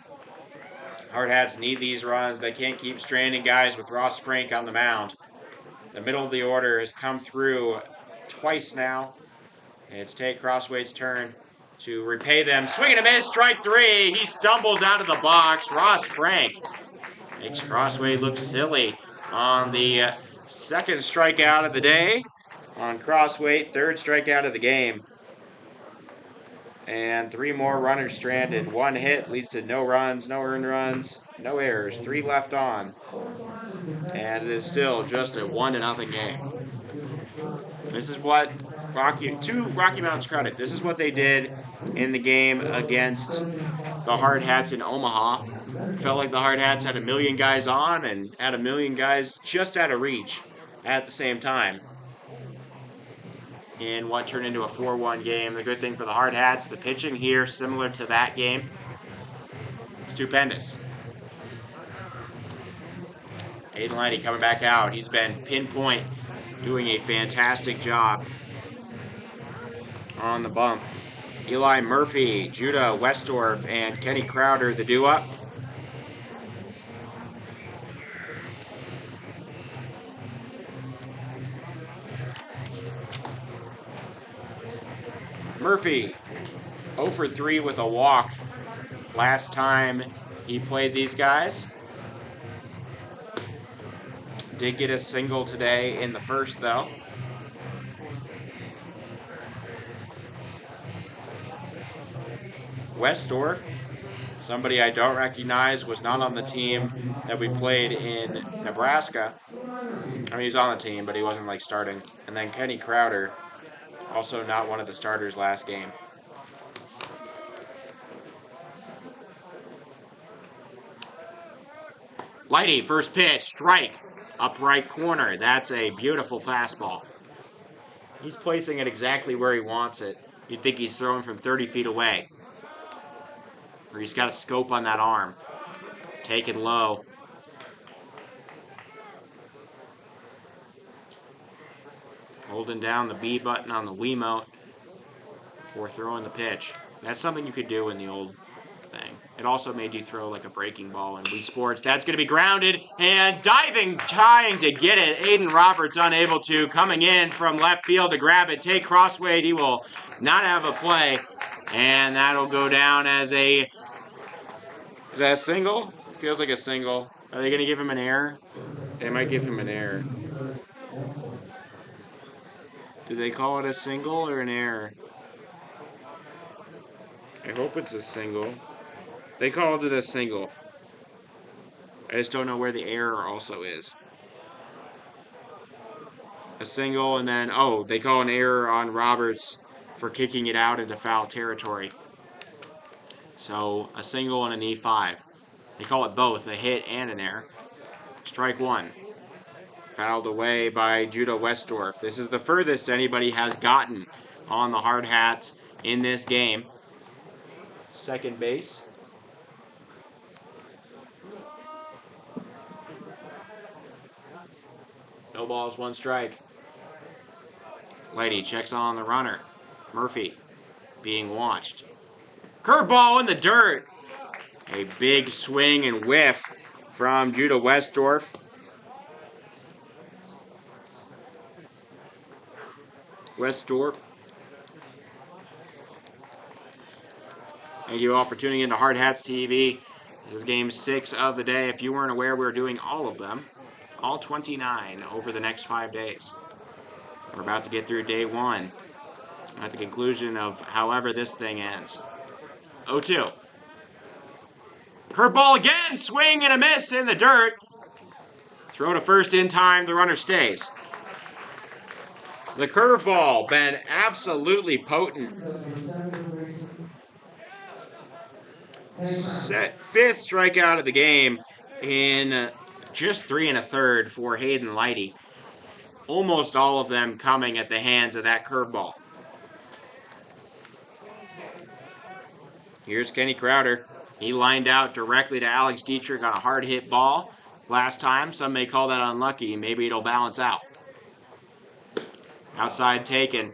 Hardhats need these runs. They can't keep stranding guys with Ross Frank on the mound. The middle of the order has come through twice now. It's Tate Crossway's turn to repay them. Swing and a miss, strike 3. He stumbles out of the box. Ross Frank makes Crossway look silly on the second strikeout of the day on Crossway, 3rd strikeout of the game. And 3 more runners stranded. 1 hit leads to no runs, no earned runs, no errors. 3 left on. And it is still just a 1-0 game. This is what to Rocky Mountain's credit, this is what they did in the game against the Hardhats in Omaha. Felt like the Hardhats had a million guys on and had a million guys just out of reach at the same time. in what turned into a 4-1 game. The good thing for the Hardhats, the pitching here, similar to that game, stupendous. Hayden Lighty coming back out. He's been pinpoint, doing a fantastic job on the bump. Eli Murphy, Judah Westdorf, and Kenny Crowder, the due-up. Murphy, 0 for 3 with a walk last time he played these guys. Did get a single today in the first, though. Westdorf, somebody I don't recognize, was not on the team that we played in Nebraska. I mean, he's on the team, but he wasn't, like, starting. And then Kenny Crowder, also not one of the starters last game. Lighty, first pitch, strike, upright corner. That's a beautiful fastball. He's placing it exactly where he wants it. You'd think he's throwing from 30 feet away. Or he's got a scope on that arm. Taken low. Holding down the B button on the Wiimote before throwing the pitch. That's something you could do in the old thing. It also made you throw like a breaking ball in Wii Sports. That's going to be grounded and diving, trying to get it. Aiden Roberts unable to. Coming in from left field to grab it. Take Crosswade. He will not have a play. And that'll go down as a... Is that a single? Feels like a single. Are they going to give him an error? They might give him an error. Do they call it a single or an error? I hope it's a single. They called it a single. I just don't know where the error also is. A single and then, oh, they call an error on Roberts for kicking it out into foul territory. So a single and an E5. They call it both, a hit and an error. Strike one. Fouled away by Judah Westdorf. This is the furthest anybody has gotten on the Hardhats in this game. Second base. No balls, one strike. Lighty checks on the runner. Murphy being watched. Curveball in the dirt. A big swing and whiff from Judah Westdorf. Thank you all for tuning in to Hardhats TV. This is game 6 of the day. If you weren't aware, we're doing all of them. All 29 over the next 5 days. We're about to get through day 1 at the conclusion of however this thing ends. 0-2. Curveball again, swing and a miss in the dirt. Throw to first in time, the runner stays. The curveball been absolutely potent. Fifth strikeout of the game in just 3 1/3 for Hayden Lighty. Almost all of them coming at the hands of that curveball. Here's Kenny Crowder. He lined out directly to Alex Dietrich on a hard hit ball last time. Some may call that unlucky. Maybe it'll balance out. Outside taken.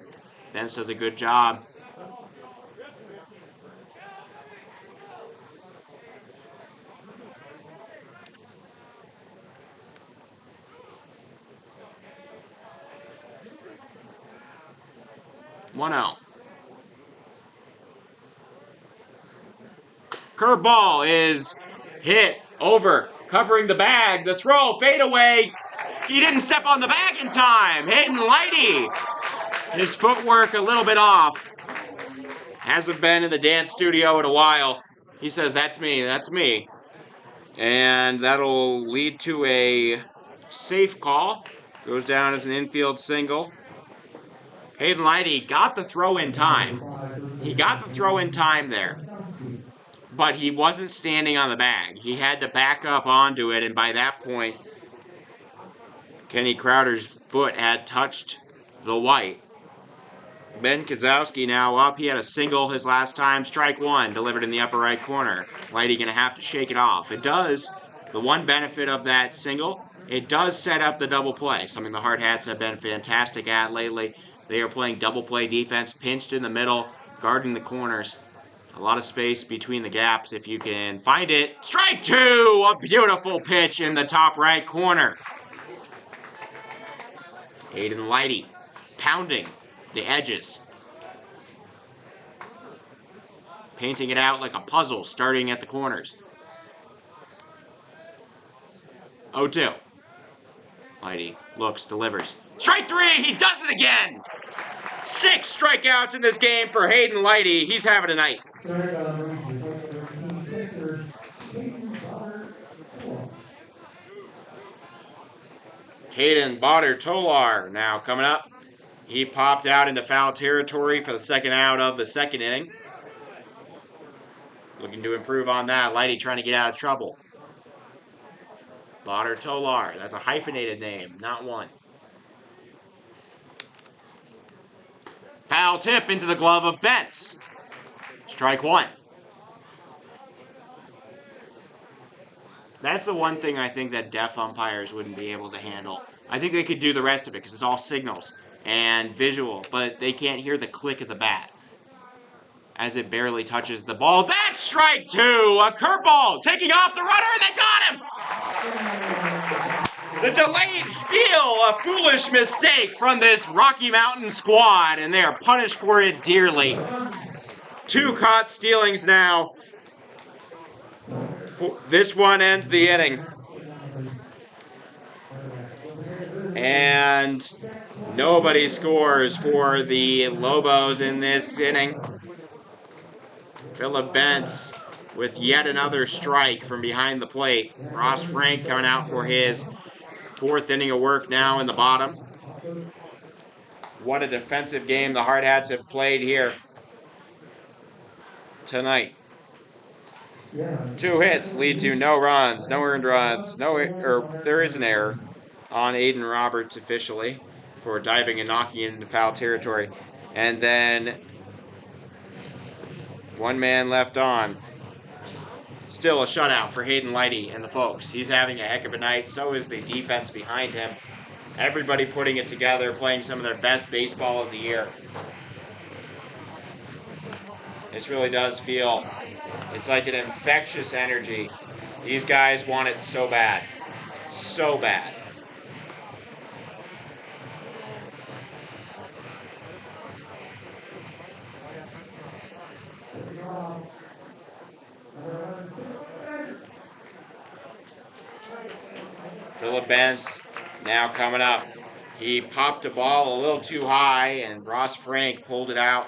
Vince does a good job. One out. Curveball is hit over, covering the bag. The throw, fade away. He didn't step on the bag in time. Hayden Lighty. His footwork a little bit off. Hasn't been in the dance studio in a while. He says, that's me, that's me. And that'll lead to a safe call. Goes down as an infield single. Hayden Lighty got the throw in time. He got the throw in time there. But he wasn't standing on the bag. He had to back up onto it, and by that point, Kenny Crowder's foot had touched the white. Ben Kozowski now up. He had a single his last time. Strike one, delivered in the upper right corner. Lighty going to have to shake it off. It does. The one benefit of that single, it does set up the double play, something the Hardhats have been fantastic at lately. They are playing double play defense, pinched in the middle, guarding the corners. A lot of space between the gaps if you can find it. Strike two! A beautiful pitch in the top right corner. Hayden Lighty pounding the edges. Painting it out like a puzzle, starting at the corners. 0-2. Lighty looks, delivers. Strike three! He does it again! 6 strikeouts in this game for Hayden Lighty. He's having a night. Caden Botter-Tolar now coming up. He popped out into foul territory for the second out of the second inning. Looking to improve on that. Lighty trying to get out of trouble. Botter-Tolar. That's a hyphenated name, not one. Foul tip into the glove of Betts. Strike one. That's the one thing I think that deaf umpires wouldn't be able to handle. I think they could do the rest of it because it's all signals and visual, but they can't hear the click of the bat as it barely touches the ball. That's strike two! A curveball taking off the runner, they got him! The delayed steal, a foolish mistake from this Rocky Mountain squad, and they are punished for it dearly. 2 caught stealings now. This one ends the inning. And nobody scores for the Lobos in this inning. Phillip Bentz with yet another strike from behind the plate. Ross Frank coming out for his 4th inning of work now in the bottom. What a defensive game the Hardhats have played here tonight. 2 hits lead to no runs, no earned runs, there is an error on Aiden Roberts officially for diving and knocking into foul territory. And then 1 man left on. Still a shutout for Hayden Lighty and the folks. He's having a heck of a night. So is the defense behind him. Everybody putting it together, playing some of their best baseball of the year. This really does feel, it's like an infectious energy. These guys want it so bad. So bad. Phillip Bentz now coming up. He popped a ball a little too high, and Ross Frank pulled it out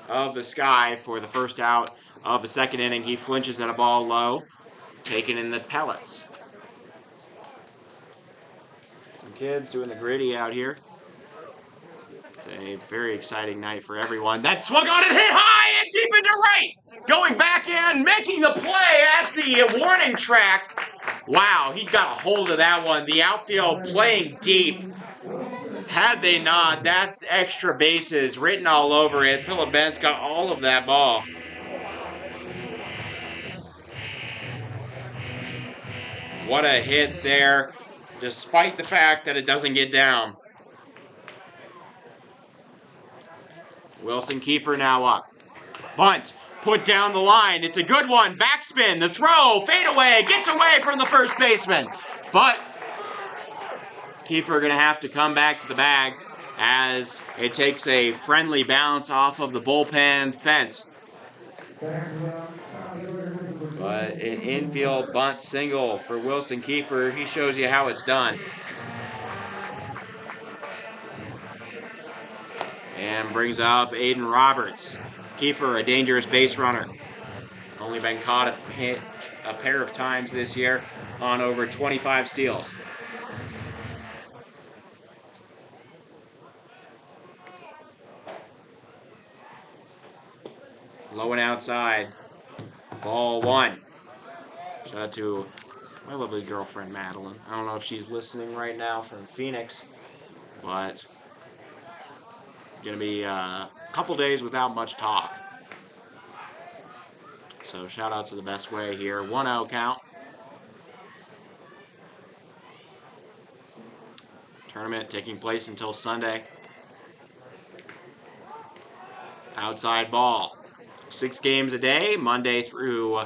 of the sky for the first out of the second inning. He flinches at a ball low, taking in the pellets. Some kids doing the gritty out here. It's a very exciting night for everyone. That swung on and hit high and deep into right. Going back in, making the play at the warning track. Wow, he got a hold of that one. The outfield playing deep. Had they not, that's extra bases written all over it. Phillip Bentz got all of that ball. What a hit there, despite the fact that it doesn't get down. Wilson Kiefer now up. Bunt, put down the line. It's a good one. Backspin, the throw, fade away, gets away from the first baseman. But Kiefer going to have to come back to the bag as it takes a friendly bounce off of the bullpen fence. But an infield bunt single for Wilson Kiefer. He shows you how it's done. And brings up Aiden Roberts. Kiefer, a dangerous base runner. Only been caught a pair of times this year on over 25 steals. Low and outside. Ball 1. Shout out to my lovely girlfriend, Madeline. I don't know if she's listening right now from Phoenix, but Going to be a couple days without much talk. So shout out to the best way here. 1-0 count. Tournament taking place until Sunday. Outside ball. 6 games a day, Monday through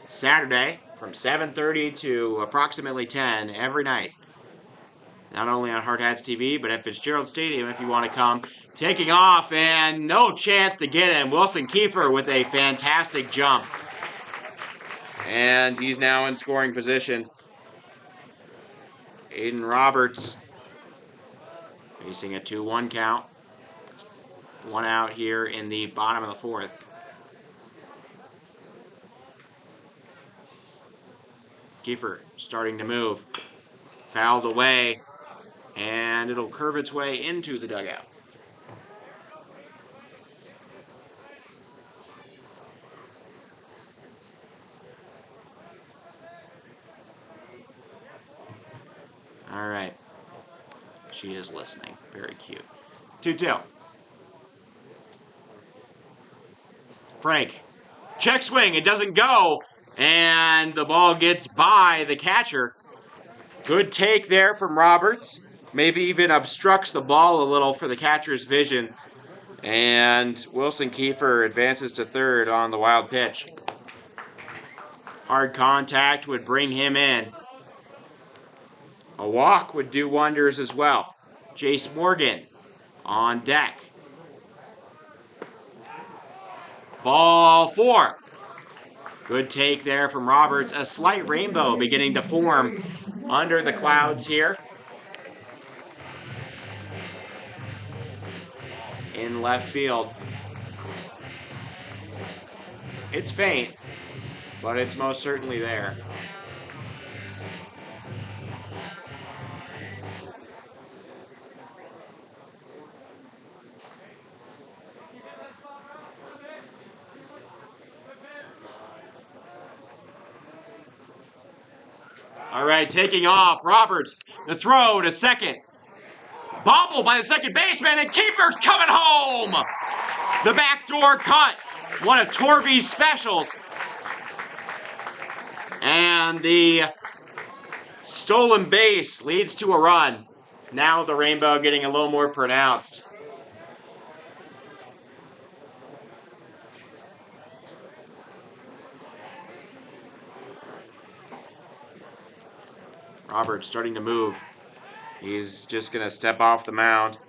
Saturday, from 7:30 to approximately 10 every night. Not only on Hardhats TV, but at Fitzgerald Stadium if you want to come. Taking off, and no chance to get him. Wilson Kiefer with a fantastic jump. And he's now in scoring position. Aiden Roberts facing a 2-1 count. 1 out here in the bottom of the 4th. Kiefer starting to move. Fouled away, and it'll curve its way into the dugout. All right. She is listening. Very cute. 2-2. Frank. Check swing. It doesn't go. And the ball gets by the catcher. Good take there from Roberts. Maybe even obstructs the ball a little for the catcher's vision. And Wilson Kiefer advances to third on the wild pitch. Hard contact would bring him in. A walk would do wonders as well. Jace Morgan on deck. Ball 4. Good take there from Roberts. A slight rainbow beginning to form under the clouds here. In left field. It's faint, but it's most certainly there. All right, taking off. Roberts, the throw to second. Bobble by the second baseman, and Kiefer coming home. The backdoor cut. One of Torby's specials. And the stolen base leads to a run. Now the rainbow getting a little more pronounced. Roberts starting to move. He's just going to step off the mound.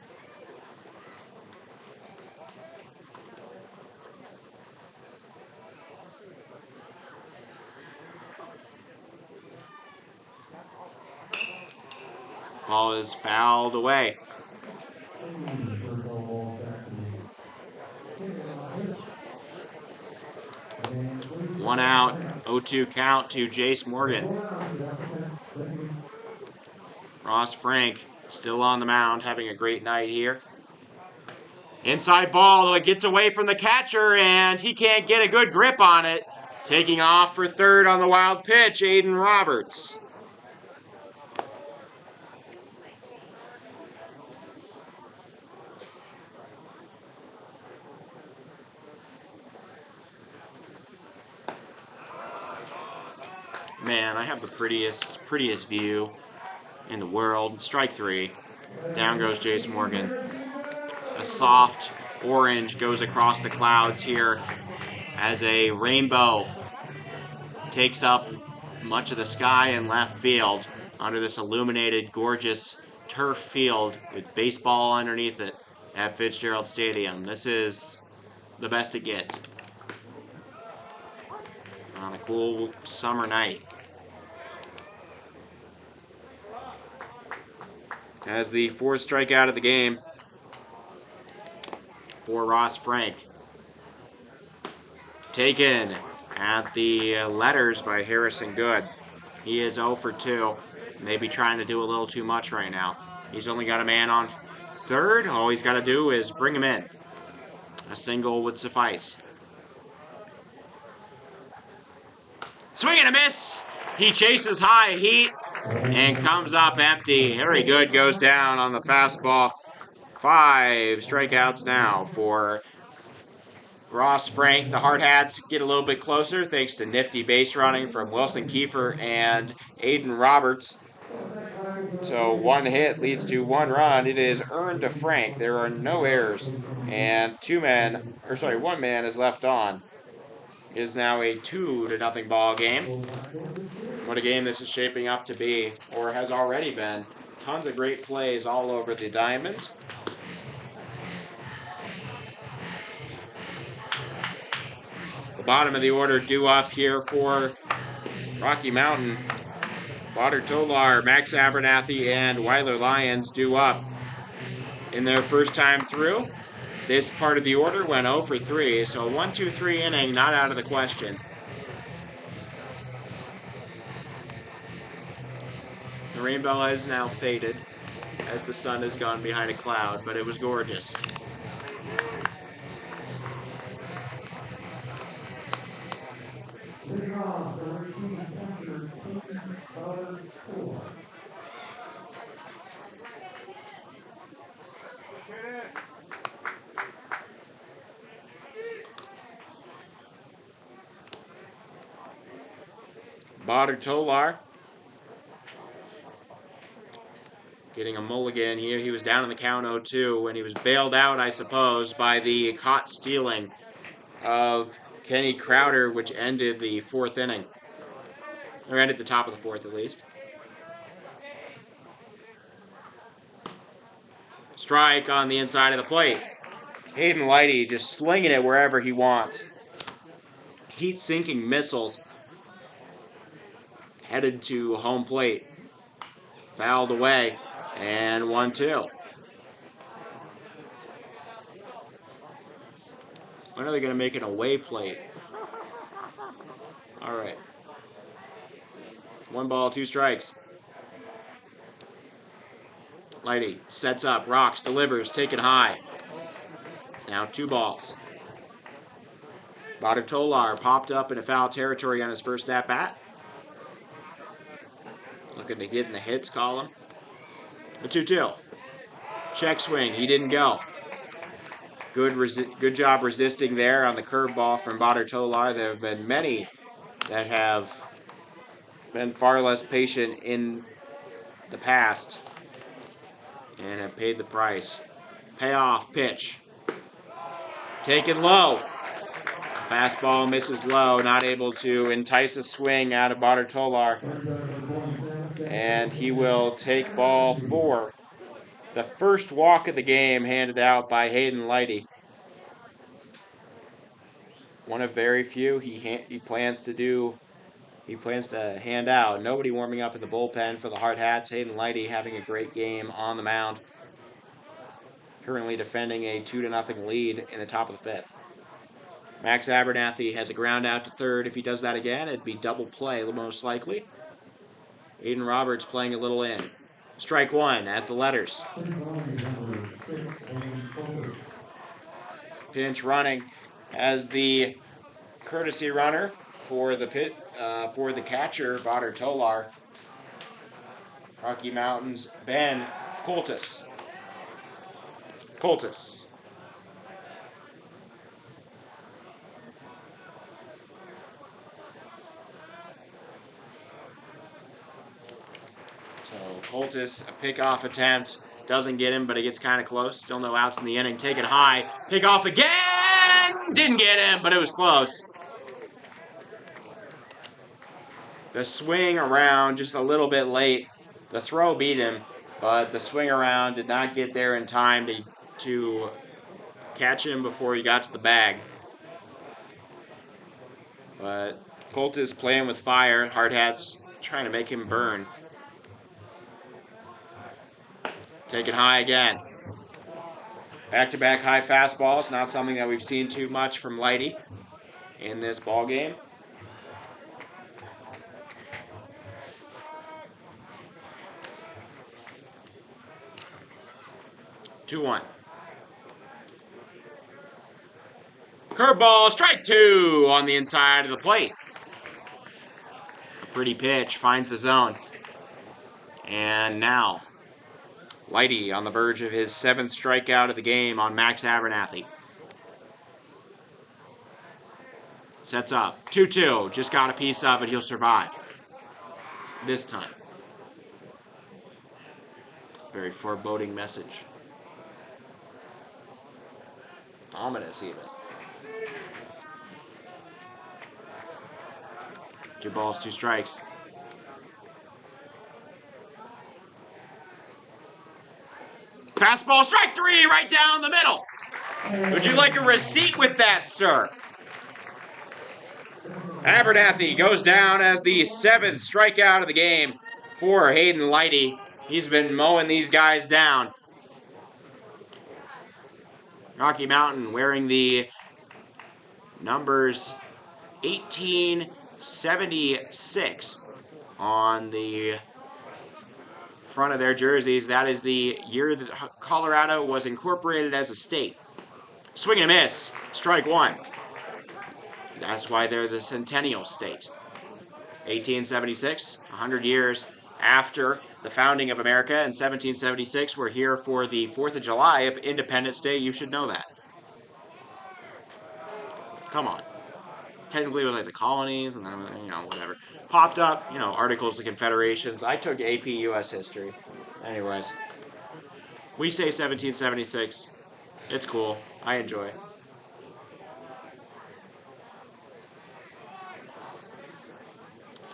Ball is fouled away. 1 out, 0-2 count to Jace Morgan. Ross Frank still on the mound, having a great night here. Inside ball, it gets away from the catcher, and he can't get a good grip on it. Taking off for third on the wild pitch, Aiden Roberts. Man, I have the prettiest view in the world. Strike 3. Down goes Jace Morgan. A soft orange goes across the clouds here as a rainbow takes up much of the sky in left field under this illuminated, gorgeous turf field with baseball underneath it at Fitzgerald Stadium. This is the best it gets on a cool summer night. As the 4th strikeout of the game for Ross Frank. Taken at the letters by Harrison Good. He is 0 for 2. Maybe trying to do a little too much right now. He's only got a man on third. All he's got to do is bring him in. A single would suffice. Swing and a miss. He chases high heat and comes up empty. Very good, goes down on the fastball. 5 strikeouts now for Ross Frank. The Hardhats get a little bit closer thanks to nifty base running from Wilson Kiefer and Aiden Roberts. So 1 hit leads to 1 run. It is earned to Frank. There are no errors. And 1 man is left on. It is now a 2-0 ball game. What a game this is shaping up to be, or has already been. Tons of great plays all over the diamond. The bottom of the order due up here for Rocky Mountain. Badr Tolar, Max Abernathy, and Weiler Lyons due up in their first time through. This part of the order went 0 for 3, so a 1-2-3 inning not out of the question. The rainbow is now faded as the sun has gone behind a cloud, but it was gorgeous. Badr Tolar getting a mulligan here. He was down in the count 0-2 when he was bailed out, I suppose, by the caught stealing of Kenny Crowder, which ended the 4th inning. Or ended the top of the 4th, at least. Strike on the inside of the plate. Hayden Lighty just slinging it wherever he wants. Heat-sinking missiles headed to home plate. Fouled away, and 1-2. When are they going to make an away plate? All right. 1 ball, 2 strikes. Lighty sets up, rocks, delivers, taken high. Now 2 balls. Badr Tolar popped up in a foul territory on his first at-bat. Looking to get in the hits column. The 2-2. Check swing, he didn't go. Good job resisting there on the curveball from Badr Tolar. There have been many that have been far less patient in the past and have paid the price. Payoff pitch. Taken low. Fastball misses low, not able to entice a swing out of Badr Tolar. And he will take ball 4. The first walk of the game handed out by Hayden Lighty. One of very few he plans to hand out. Nobody warming up in the bullpen for the Hardhats. Hayden Lighty having a great game on the mound. Currently defending a 2-0 lead in the top of the 5th. Max Abernathy has a ground out to third. If he does that again, it'd be double play most likely. Aiden Roberts playing a little in. Strike 1 at the letters. Pinch running as the courtesy runner for the catcher, Badr Tolar. Rocky Mountain's Ben Coltis. So Coltis, a pickoff attempt. Doesn't get him, but he gets kind of close. Still no outs in the inning. Taken high. Pickoff again! Didn't get him, but it was close. The swing around just a little bit late. The throw beat him, but the swing around did not get there in time to catch him before he got to the bag. But Coltis playing with fire. Hardhats trying to make him burn. Taken high again. Back-to-back high fastballs. Not something that we've seen too much from Lighty in this ball game. Two-one. Curveball, strike 2 on the inside of the plate. A pretty pitch, finds the zone. And now Lighty on the verge of his 7th strikeout of the game on Max Abernathy. Sets up. 2-2. Just got a piece of it. He'll survive. This time. Very foreboding message. Ominous, even. 2 balls, 2 strikes. Fastball, strike 3, right down the middle. Would you like a receipt with that, sir? Abernathy goes down as the 7th strikeout of the game for Hayden Lighty. He's been mowing these guys down. Rocky Mountain wearing the numbers 1876 on the front of their jerseys. That is the year that Colorado was incorporated as a state. Swing and a miss. Strike 1. That's why they're the Centennial State. 1876, 100 years after the founding of America in 1776. We're here for the 4th of July of Independence Day. You should know that. Come on. Technically, it was like the colonies and then, whatever. Popped up, articles of confederations. I took AP U.S. history. Anyways. We say 1776. It's cool. I enjoy it.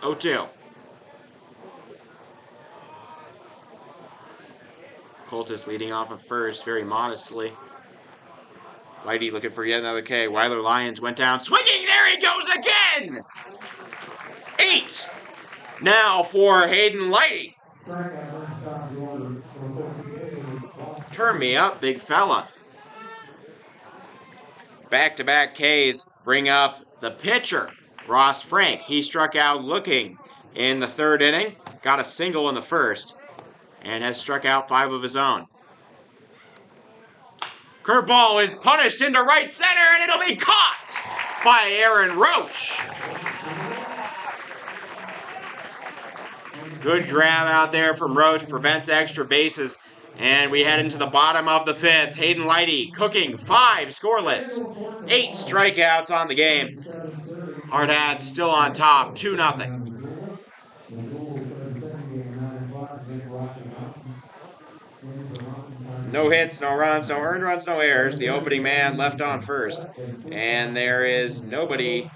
Oh-2. Coltis leading off at first, very modestly. Lighty looking for yet another K. Weiler Lyons went down, swinging. There he goes again! 8. Now for Hayden Lighty. Turn me up, big fella. Back-to-back Ks bring up the pitcher, Ross Frank. He struck out looking in the 3rd inning, got a single in the 1st, and has struck out 5 of his own. Curveball is punished into right center, and it'll be caught by Aaron Roach. Good grab out there from Roach, prevents extra bases, and we head into the bottom of the 5th. Hayden Lighty cooking, 5 scoreless, 8 strikeouts on the game. Hardhats still on top, 2-0. No hits, no runs, no earned runs, no errors. The opening man left on first. And there is nobody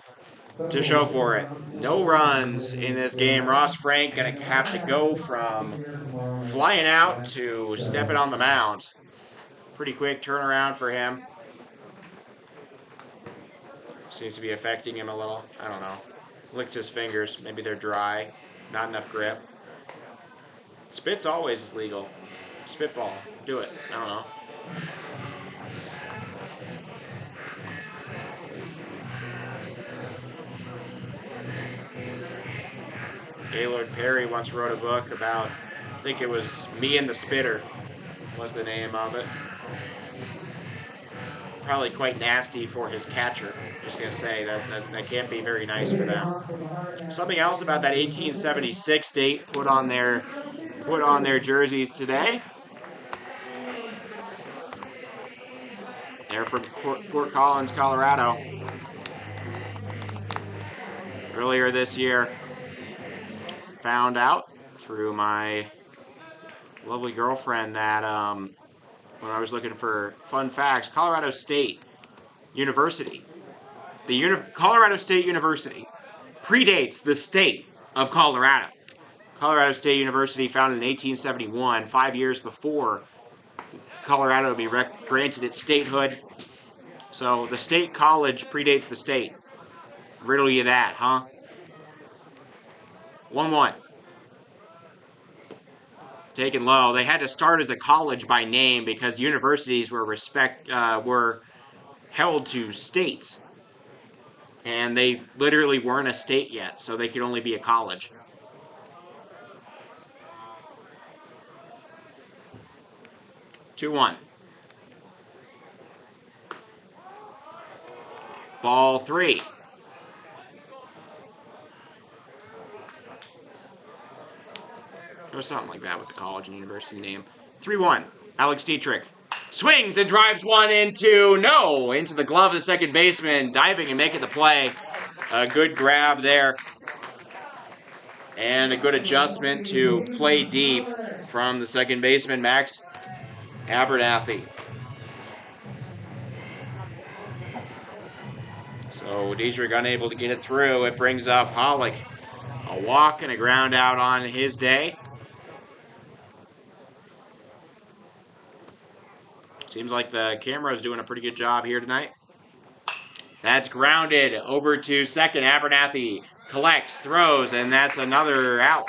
to show for it. No runs in this game. Ross Frank going to have to go from flying out to stepping on the mound. Pretty quick turnaround for him. Seems to be affecting him a little. I don't know. Licks his fingers. Maybe they're dry. Not enough grip. Spit's always legal. Spitball. Do it. I don't know. Gaylord Perry once wrote a book about, I think it was Me and the Spitter was the name of it. Probably quite nasty for his catcher. Just going to say that can't be very nice for them. Something else about that 1876 date put on their jerseys today. They're from Fort Collins, Colorado. Earlier this year, found out through my lovely girlfriend that when I was looking for fun facts, Colorado State University, Colorado State University predates the state of Colorado. Colorado State University, founded in 1871, 5 years before Colorado would be granted its statehood. So the state college predates the state. Riddle you that, huh? 1-1. Taken low. They had to start as a college by name because universities were held to states. And they literally weren't a state yet, so they could only be a college. Two-1. Ball 3. Or something like that with the college and university name. 3-1. Alex Dietrich swings and drives one into the glove of the second baseman, diving and making the play. A good grab there. And a good adjustment to play deep from the second baseman, Max Abernathy. So Dietrich unable to get it through. It brings up Hollick. A walk and a ground out on his day. Seems like the camera is doing a pretty good job here tonight. That's grounded over to second. Abernathy collects, throws, and that's another out.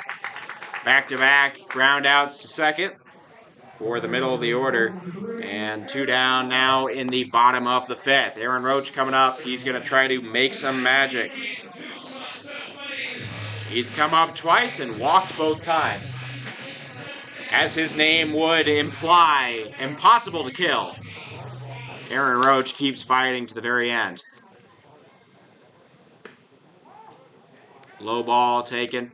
Back-to-back ground outs to second for the middle of the order. And 2 down now in the bottom of the 5th. Aaron Roach coming up. He's going to try to make some magic. He's come up twice and walked both times. As his name would imply, impossible to kill. Aaron Roach keeps fighting to the very end. Low ball taken.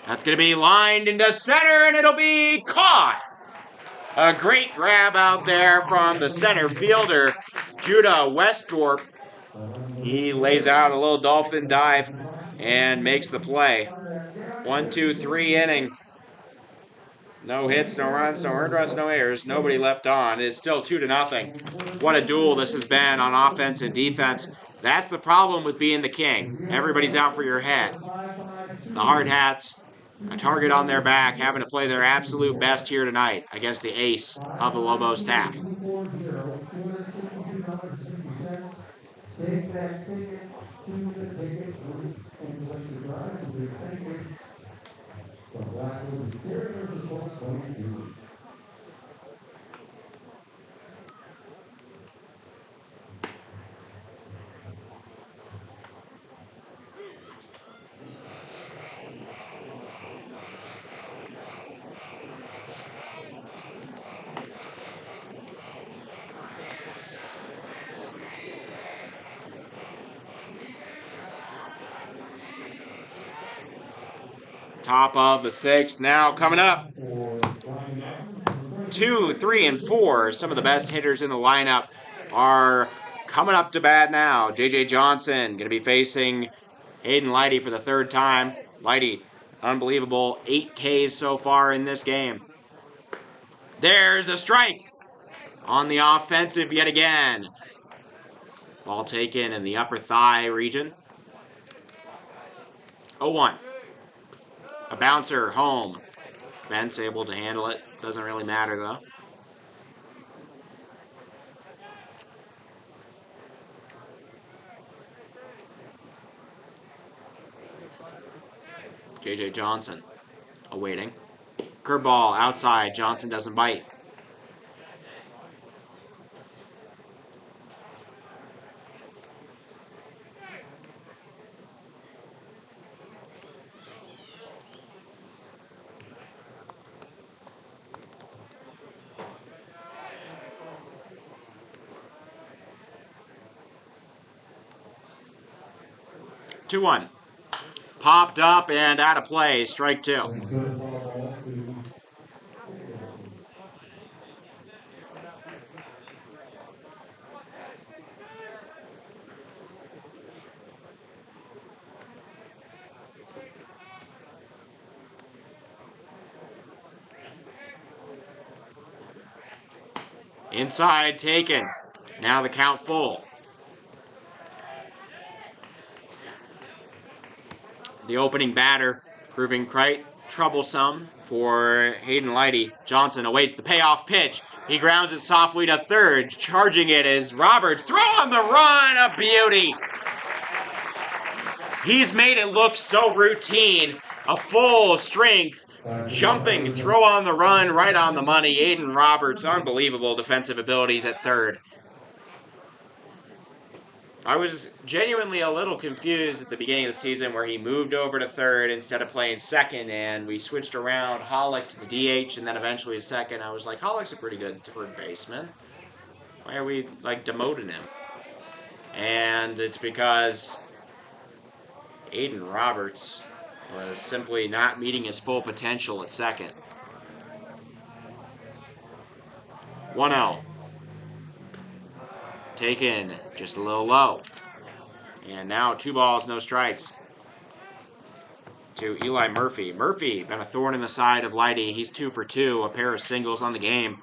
That's going to be lined into center, and it'll be caught. A great grab out there from the center fielder, Judah Westorp. He lays out a little dolphin dive and makes the play. 1, 2, 3 inning. No hits, no runs, no earned runs, no errors. Nobody left on. It's still 2-0. What a duel this has been on offense and defense. That's the problem with being the king. Everybody's out for your head. The Hardhats, a target on their back, having to play their absolute best here tonight against the ace of the Lobos staff. Take that ticket to the ticket booth and play the drives with tickets from Blackwood's Interior Sports 22. Top of the 6th now coming up. 2, 3, and 4. Some of the best hitters in the lineup are coming up to bat now. J.J. Johnson going to be facing Hayden Leidy for the 3rd time. Leidy, unbelievable 8 Ks so far in this game. There's a strike on the offensive yet again. Ball taken in the upper thigh region. 0-1. A bouncer home. Bent's able to handle it. Doesn't really matter though. J.J. Johnson awaiting. Curveball outside. Johnson doesn't bite. Two one. Popped up and out of play. Strike 2. Inside taken. Now the count full. The opening batter proving quite troublesome for Hayden Leidy. Johnson awaits the payoff pitch. He grounds it softly to third. Charging it is Roberts. Throw on the run. A beauty. He's made it look so routine. A full strength jumping throw on the run right on the money. Aiden Roberts, unbelievable defensive abilities at third. I was genuinely a little confused at the beginning of the season where he moved over to third instead of playing second, and we switched around Hollick to the DH and then eventually to second. I was like, Hollick's a pretty good third baseman. Why are we, like, demoting him? And it's because Aiden Roberts was simply not meeting his full potential at second. 1-0. Taken just a little low. And now 2 balls, no strikes to Eli Murphy. Murphy been a thorn in the side of Lighty. He's 2 for 2, a pair of singles on the game.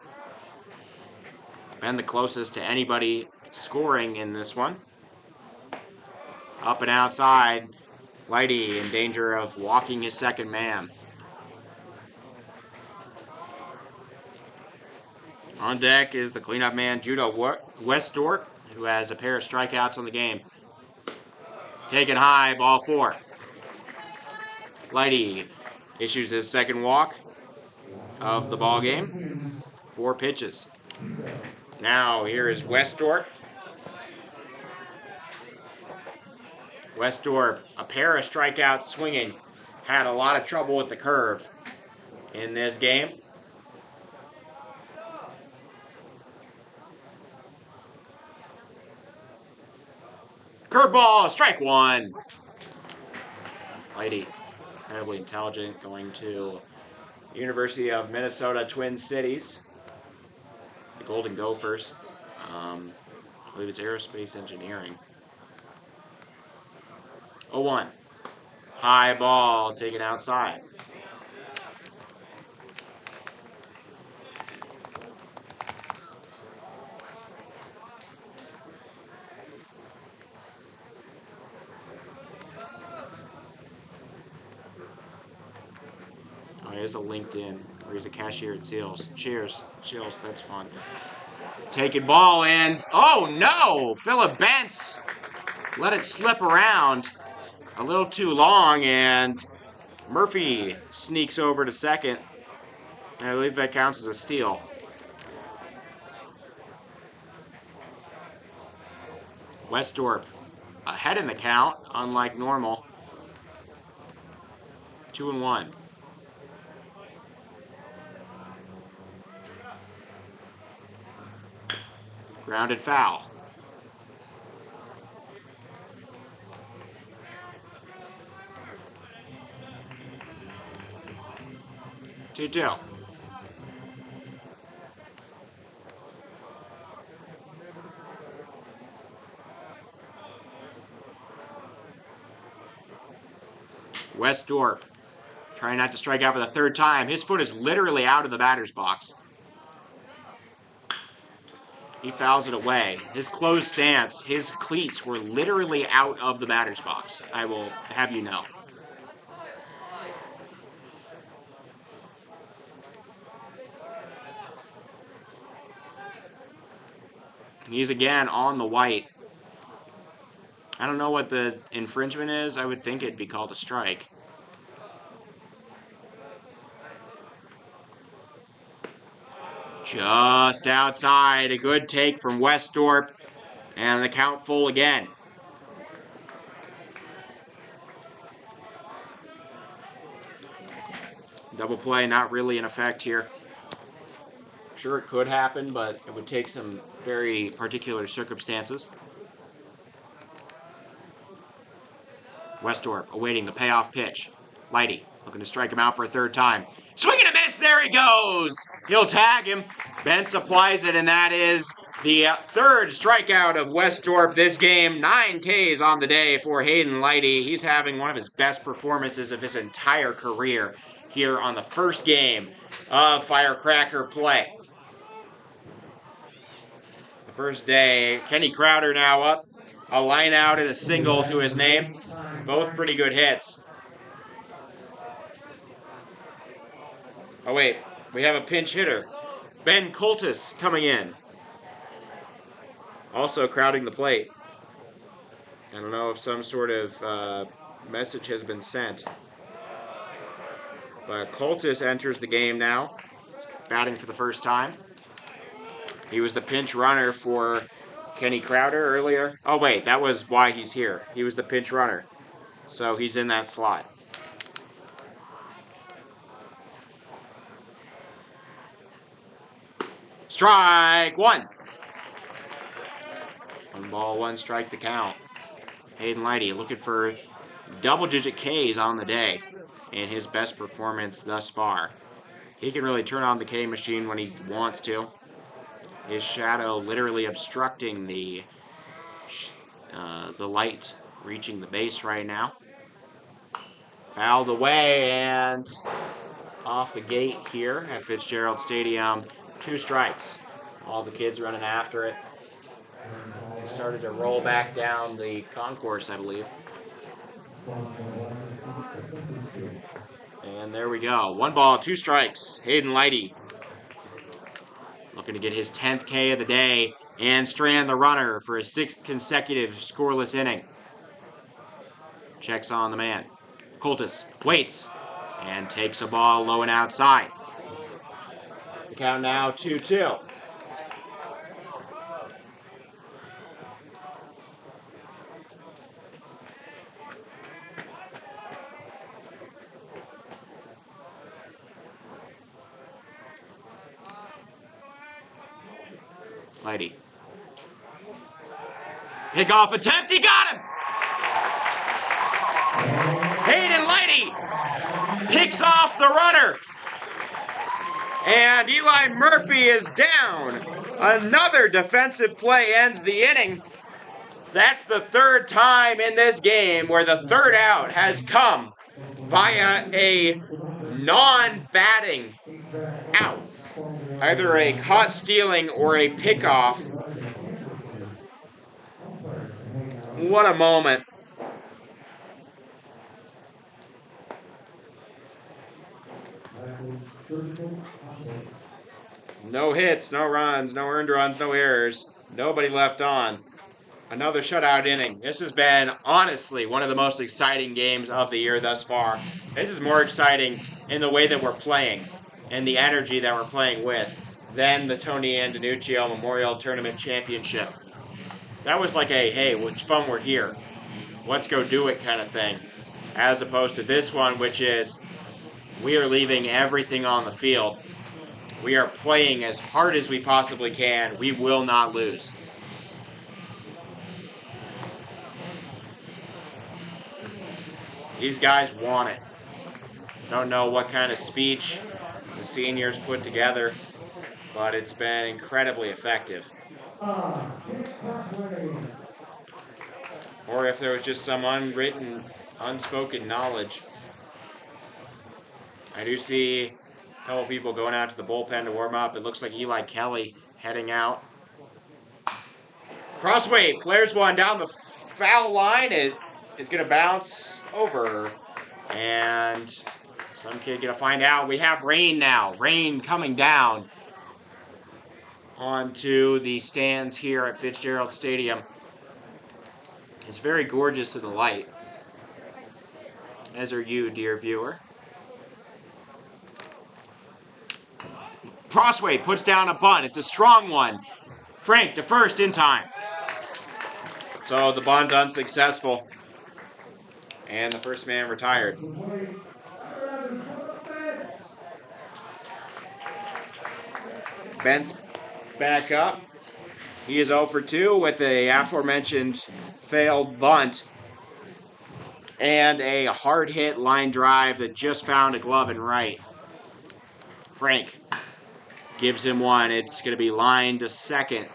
Been the closest to anybody scoring in this one. Up and outside. Lighty in danger of walking his second man. On deck is the cleanup man, Judah Westdorp, who has a pair of strikeouts on the game. Taken high, ball 4. Lighty issues his second walk of the ball game. 4 pitches. Now here is Westdorp. Westdorp, a pair of strikeouts swinging. Had a lot of trouble with the curve in this game. Curveball, strike 1. Lighty, incredibly intelligent, going to University of Minnesota Twin Cities. The Golden Gophers. I believe it's aerospace engineering. 0-1. High ball taken outside. Oh, he has a LinkedIn, or he's a cashier at Seals. Cheers. Cheers, that's fun. Taking ball in. Oh no! Phillip Bentz let it slip around a little too long, and Murphy sneaks over to second. I believe that counts as a steal. Westdorp ahead in the count, unlike normal. 2-1. Grounded foul. 2-2. Westdorp trying not to strike out for the 3rd time. His foot is literally out of the batter's box. He fouls it away. His closed stance, his cleats were literally out of the batter's box. I will have you know. He's again on the white. I don't know what the infringement is. I would think it'd be called a strike. Just outside. A good take from Westdorp. And the count full again. Double play not really in effect here. Sure, it could happen, but it would take some very particular circumstances. Westdorp awaiting the payoff pitch. Lighty looking to strike him out for a 3rd time. Swing and a miss, there he goes! He'll tag him. Bentz applies it, and that is the 3rd strikeout of Westdorp this game. 9 Ks on the day for Hayden Lighty. He's having one of his best performances of his entire career here on the first game of Firecracker play. The first day, Kenny Crowder now up. A line out and a single to his name. Both pretty good hits. Oh wait, we have a pinch hitter. Ben Coltis coming in. Also crowding the plate. I don't know if some sort of message has been sent. But Coltis enters the game now, batting for the first time. He was the pinch runner for Kenny Crowder earlier. Oh wait, that was why he's here. He was the pinch runner. So he's in that slot. Strike 1. ball, 1 strike the count. Hayden Lighty looking for double-digit Ks on the day in his best performance thus far. He can really turn on the K machine when he wants to. His shadow literally obstructing the light reaching the base right now. Fouled away and off the gate here at Fitzgerald Stadium. 2 strikes. All the kids running after it. They started to roll back down the concourse, I believe. And there we go. 1 ball, 2 strikes. Hayden Lighty looking to get his 10th K of the day and strand the runner for his 6th consecutive scoreless inning. Checks on the man. Coltis waits and takes a ball low and outside. The count now 2-2. Lighty. Pickoff attempt, he got him! Hayden Lighty picks off the runner. And Eli Murphy is down. Another defensive play ends the inning. That's the 3rd time in this game where the 3rd out has come via a non-batting out. Either a caught stealing or a pickoff. What a moment. No hits, no runs, no earned runs, no errors. Nobody left on. Another shutout inning. This has been, honestly, one of the most exciting games of the year thus far. This is more exciting in the way that we're playing and the energy that we're playing with than the Tony Andanuccio Memorial Tournament Championship. That was like a, hey, it's fun, we're here. Let's go do it kind of thing. As opposed to this one, which is, we are leaving everything on the field. We are playing as hard as we possibly can. We will not lose. These guys want it. Don't know what kind of speech the seniors put together, but it's been incredibly effective. Or if there was just some unwritten, unspoken knowledge. I do see a couple people going out to the bullpen to warm up. It looks like Eli Kelly heading out. Crossway flares one down the foul line. It is going to bounce over. And some kid going to find out. We have rain now. Rain coming down onto the stands here at Fitzgerald Stadium. It's very gorgeous in the light, as are you, dear viewer. Crossway puts down a bunt. It's a strong one. Frank to first in time. So the bunt unsuccessful. And the first man retired. Bent's back up. He is 0 for 2 with the aforementioned failed bunt and a hard hit line drive that just found a glove and right. Frank gives him one. It's going to be lined to second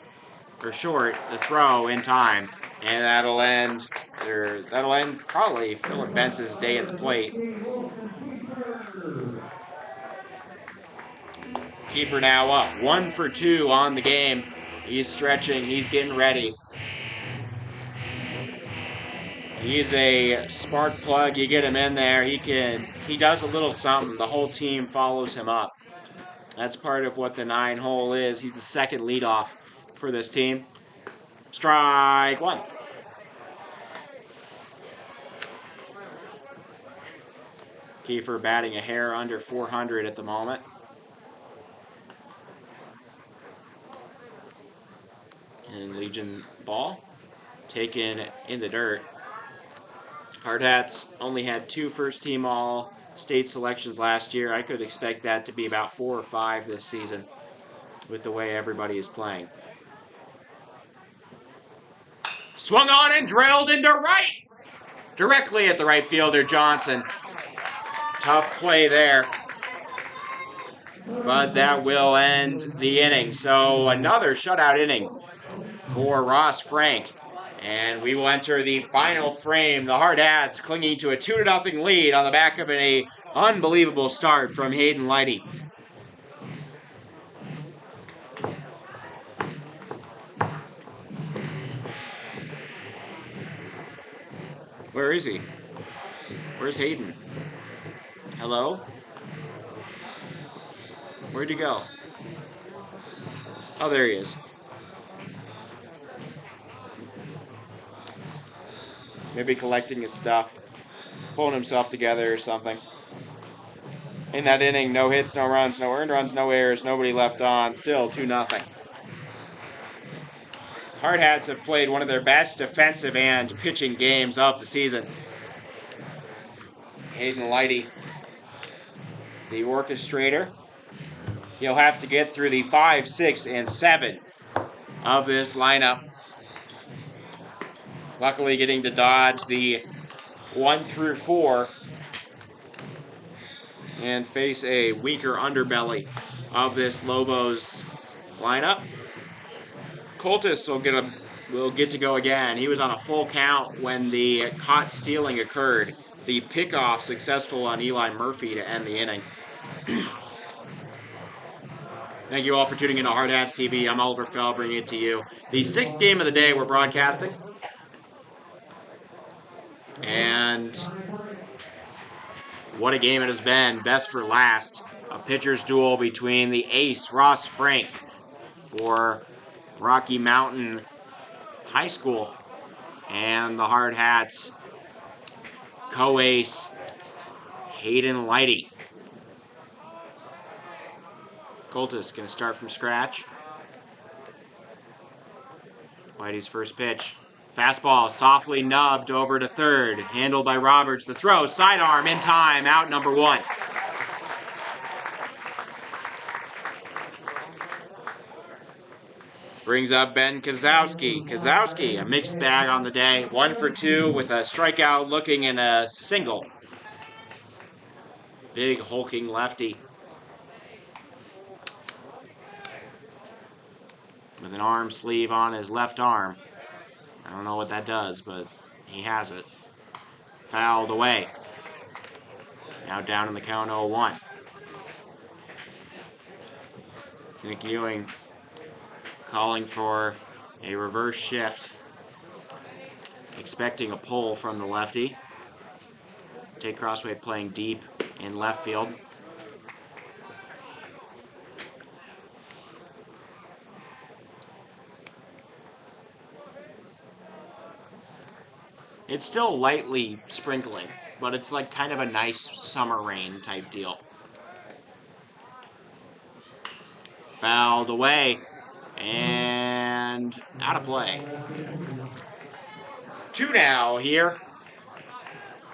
or short. The throw in time, and that'll end probably Philip Bentz's day at the plate. Kiefer now up 1 for 2 on the game. He's stretching. He's getting ready. He's a spark plug. You get him in there, he does a little something. The whole team follows him up. That's part of what the 9-hole is. He's the second leadoff for this team. Strike 1. Kiefer batting a hair under 400 at the moment. And Legion ball taken in the dirt. Hardhats only had 2 first-team all-state selections last year. I could expect that to be about 4 or 5 this season with the way everybody is playing. Swung on and drilled into right. Directly at the right fielder, Johnson. Tough play there. But that will end the inning. So another shutout inning for Ross Frank. And we will enter the final frame. The Hardhats clinging to a 2-0 lead on the back of an unbelievable start from Hayden Lighty. Where is he? Where's Hayden? Hello? Where'd he go? Oh, there he is. Maybe collecting his stuff. Pulling himself together or something. In that inning, no hits, no runs, no earned runs, no errors, nobody left on. Still 2-0. Hardhats have played one of their best defensive and pitching games of the season. Hayden Lighty, the orchestrator. He'll have to get through the 5, 6, and 7 of this lineup. Luckily getting to dodge the 1 through 4 and face a weaker underbelly of this Lobos lineup. Coltis will get to go again. He was on a full count when the caught stealing occurred. The pickoff successful on Eli Murphy to end the inning. Thank you all for tuning in to Hardhats TV. I'm Oliver Fell, bringing it to you. The 6th game of the day we're broadcasting. And what a game it has been. Best for last. A pitcher's duel between the ace, Ross Frank, for Rocky Mountain High School, and the Hardhats co-ace, Hayden Lighty. Coltis going to start from scratch. Lighty's first pitch. Fastball softly nubbed over to third. Handled by Roberts. The throw, sidearm in time. Out number 1. Brings up Ben Kozowski. Kozowski, a mixed bag on the day. 1 for 2 with a strikeout looking in a single. Big hulking lefty. With an arm sleeve on his left arm. I don't know what that does, but he has it. Fouled away. Now down in the count 0-1. Nick Ewing calling for a reverse shift. Expecting a pull from the lefty. Tate Crossway playing deep in left field. It's still lightly sprinkling, but it's like kind of a nice summer rain type deal. Fouled away and out of play. 2 now here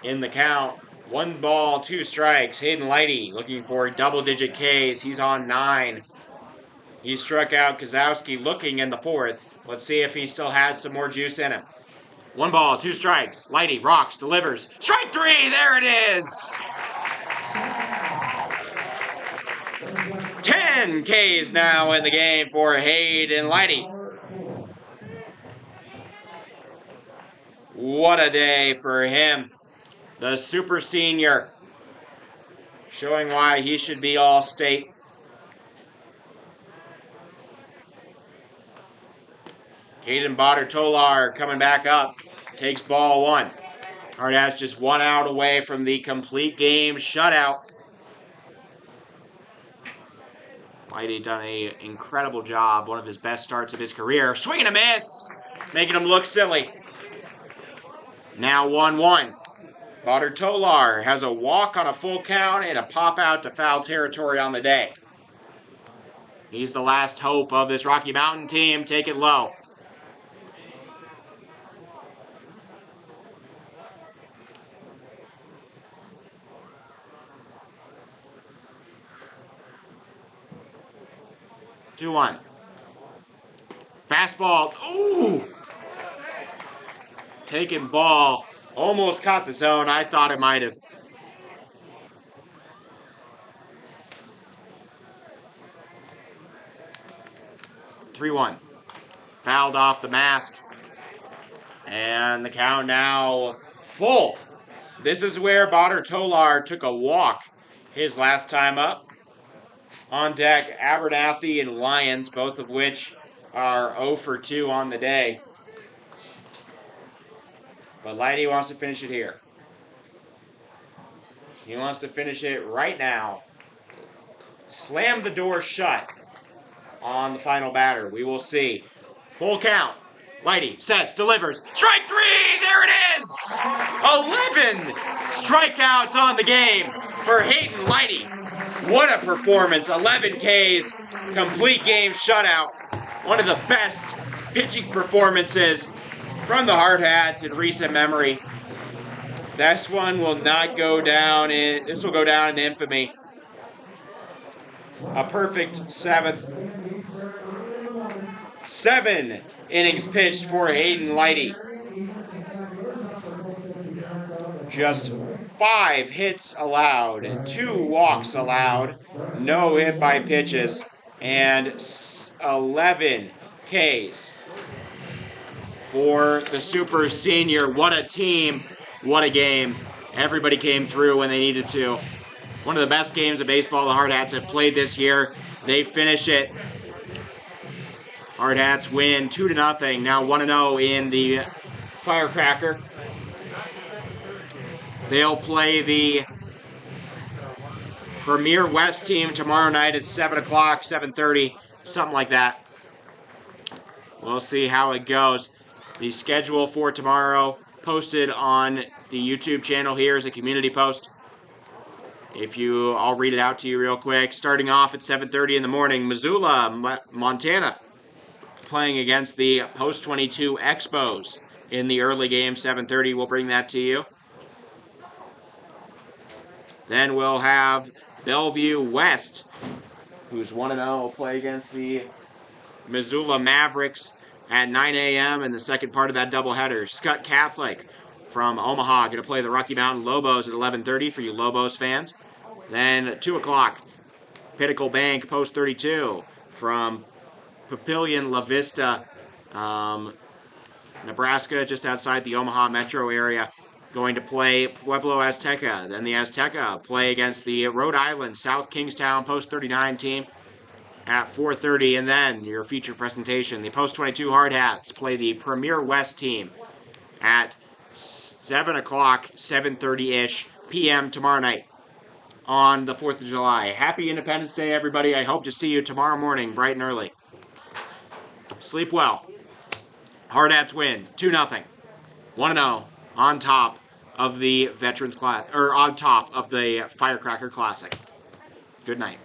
in the count. 1 ball, 2 strikes. Hayden Lighty looking for double-digit Ks. He's on 9. He struck out Kozowski looking in the 4th. Let's see if he still has some more juice in him. 1 ball, 2 strikes. Lighty rocks, delivers. Strike 3, there it is! 10 Ks now in the game for Hayden Lighty. What a day for him. The super senior. Showing why he should be all-state. Caden Botter-Tolar coming back up. Takes ball 1. Hardhats just 1 out away from the complete game shutout. Lighty done an incredible job. One of his best starts of his career. Swing and a miss. Making him look silly. Now 1-1. Botter-Tolar has a walk on a full count and a pop out to foul territory on the day. He's the last hope of this Rocky Mountain team. Take it low. Two-one. Fastball. Ooh! taking ball. Almost caught the zone. I thought it might have. 3-1. Fouled off the mask. And the count now full. This is where Badr Tolar took a walk his last time up. On deck, Abernathy and Lyons, both of which are 0 for 2 on the day. But Lighty wants to finish it here. He wants to finish it right now. Slam the door shut on the final batter. We will see. Full count. Lighty sets, delivers. Strike 3! There it is! 11 strikeouts on the game for Hayden Lighty. What a performance. 11 Ks, complete game shutout. One of the best pitching performances from the Hardhats in recent memory. This one will not go down this will go down in infamy. A perfect 7 innings pitched for Hayden Lighty. Just 5 hits allowed, 2 walks allowed, no hit by pitches, and 11 Ks for the super senior. What a team, what a game. Everybody came through when they needed to. One of the best games of baseball the Hardhats have played this year. They finish it. Hardhats win 2-0, now 1-0 in the Firecracker. They'll play the Premier West team tomorrow night at 7 o'clock, 7:30, something like that. We'll see how it goes. The schedule for tomorrow posted on the YouTube channel here is a community post. I'll read it out to you real quick. Starting off at 7:30 in the morning, Missoula, Montana, playing against the Post 22 Expos in the early game, 7:30. We'll bring that to you. Then we'll have Bellevue West, who's 1-0, play against the Missoula Mavericks at 9 a.m. in the second part of that doubleheader. Scott Catholic from Omaha going to play the Rocky Mountain Lobos at 11:30 for you Lobos fans. Then 2 o'clock, Pinnacle Bank Post 32 from Papillion La Vista, Nebraska, just outside the Omaha metro area, going to play Pueblo Azteca. Then the Azteca play against the Rhode Island South Kingstown Post 39 team at 4:30. And then your feature presentation, the Post 22 Hardhats play the Premier West team at 7 o'clock, 7:30-ish p.m. tomorrow night on the 4th of July. Happy Independence Day, everybody. I hope to see you tomorrow morning, bright and early. Sleep well. Hardhats win 2-0. 1-0 on top of the Veterans Class, or on top of the Firecracker Classic. Good night.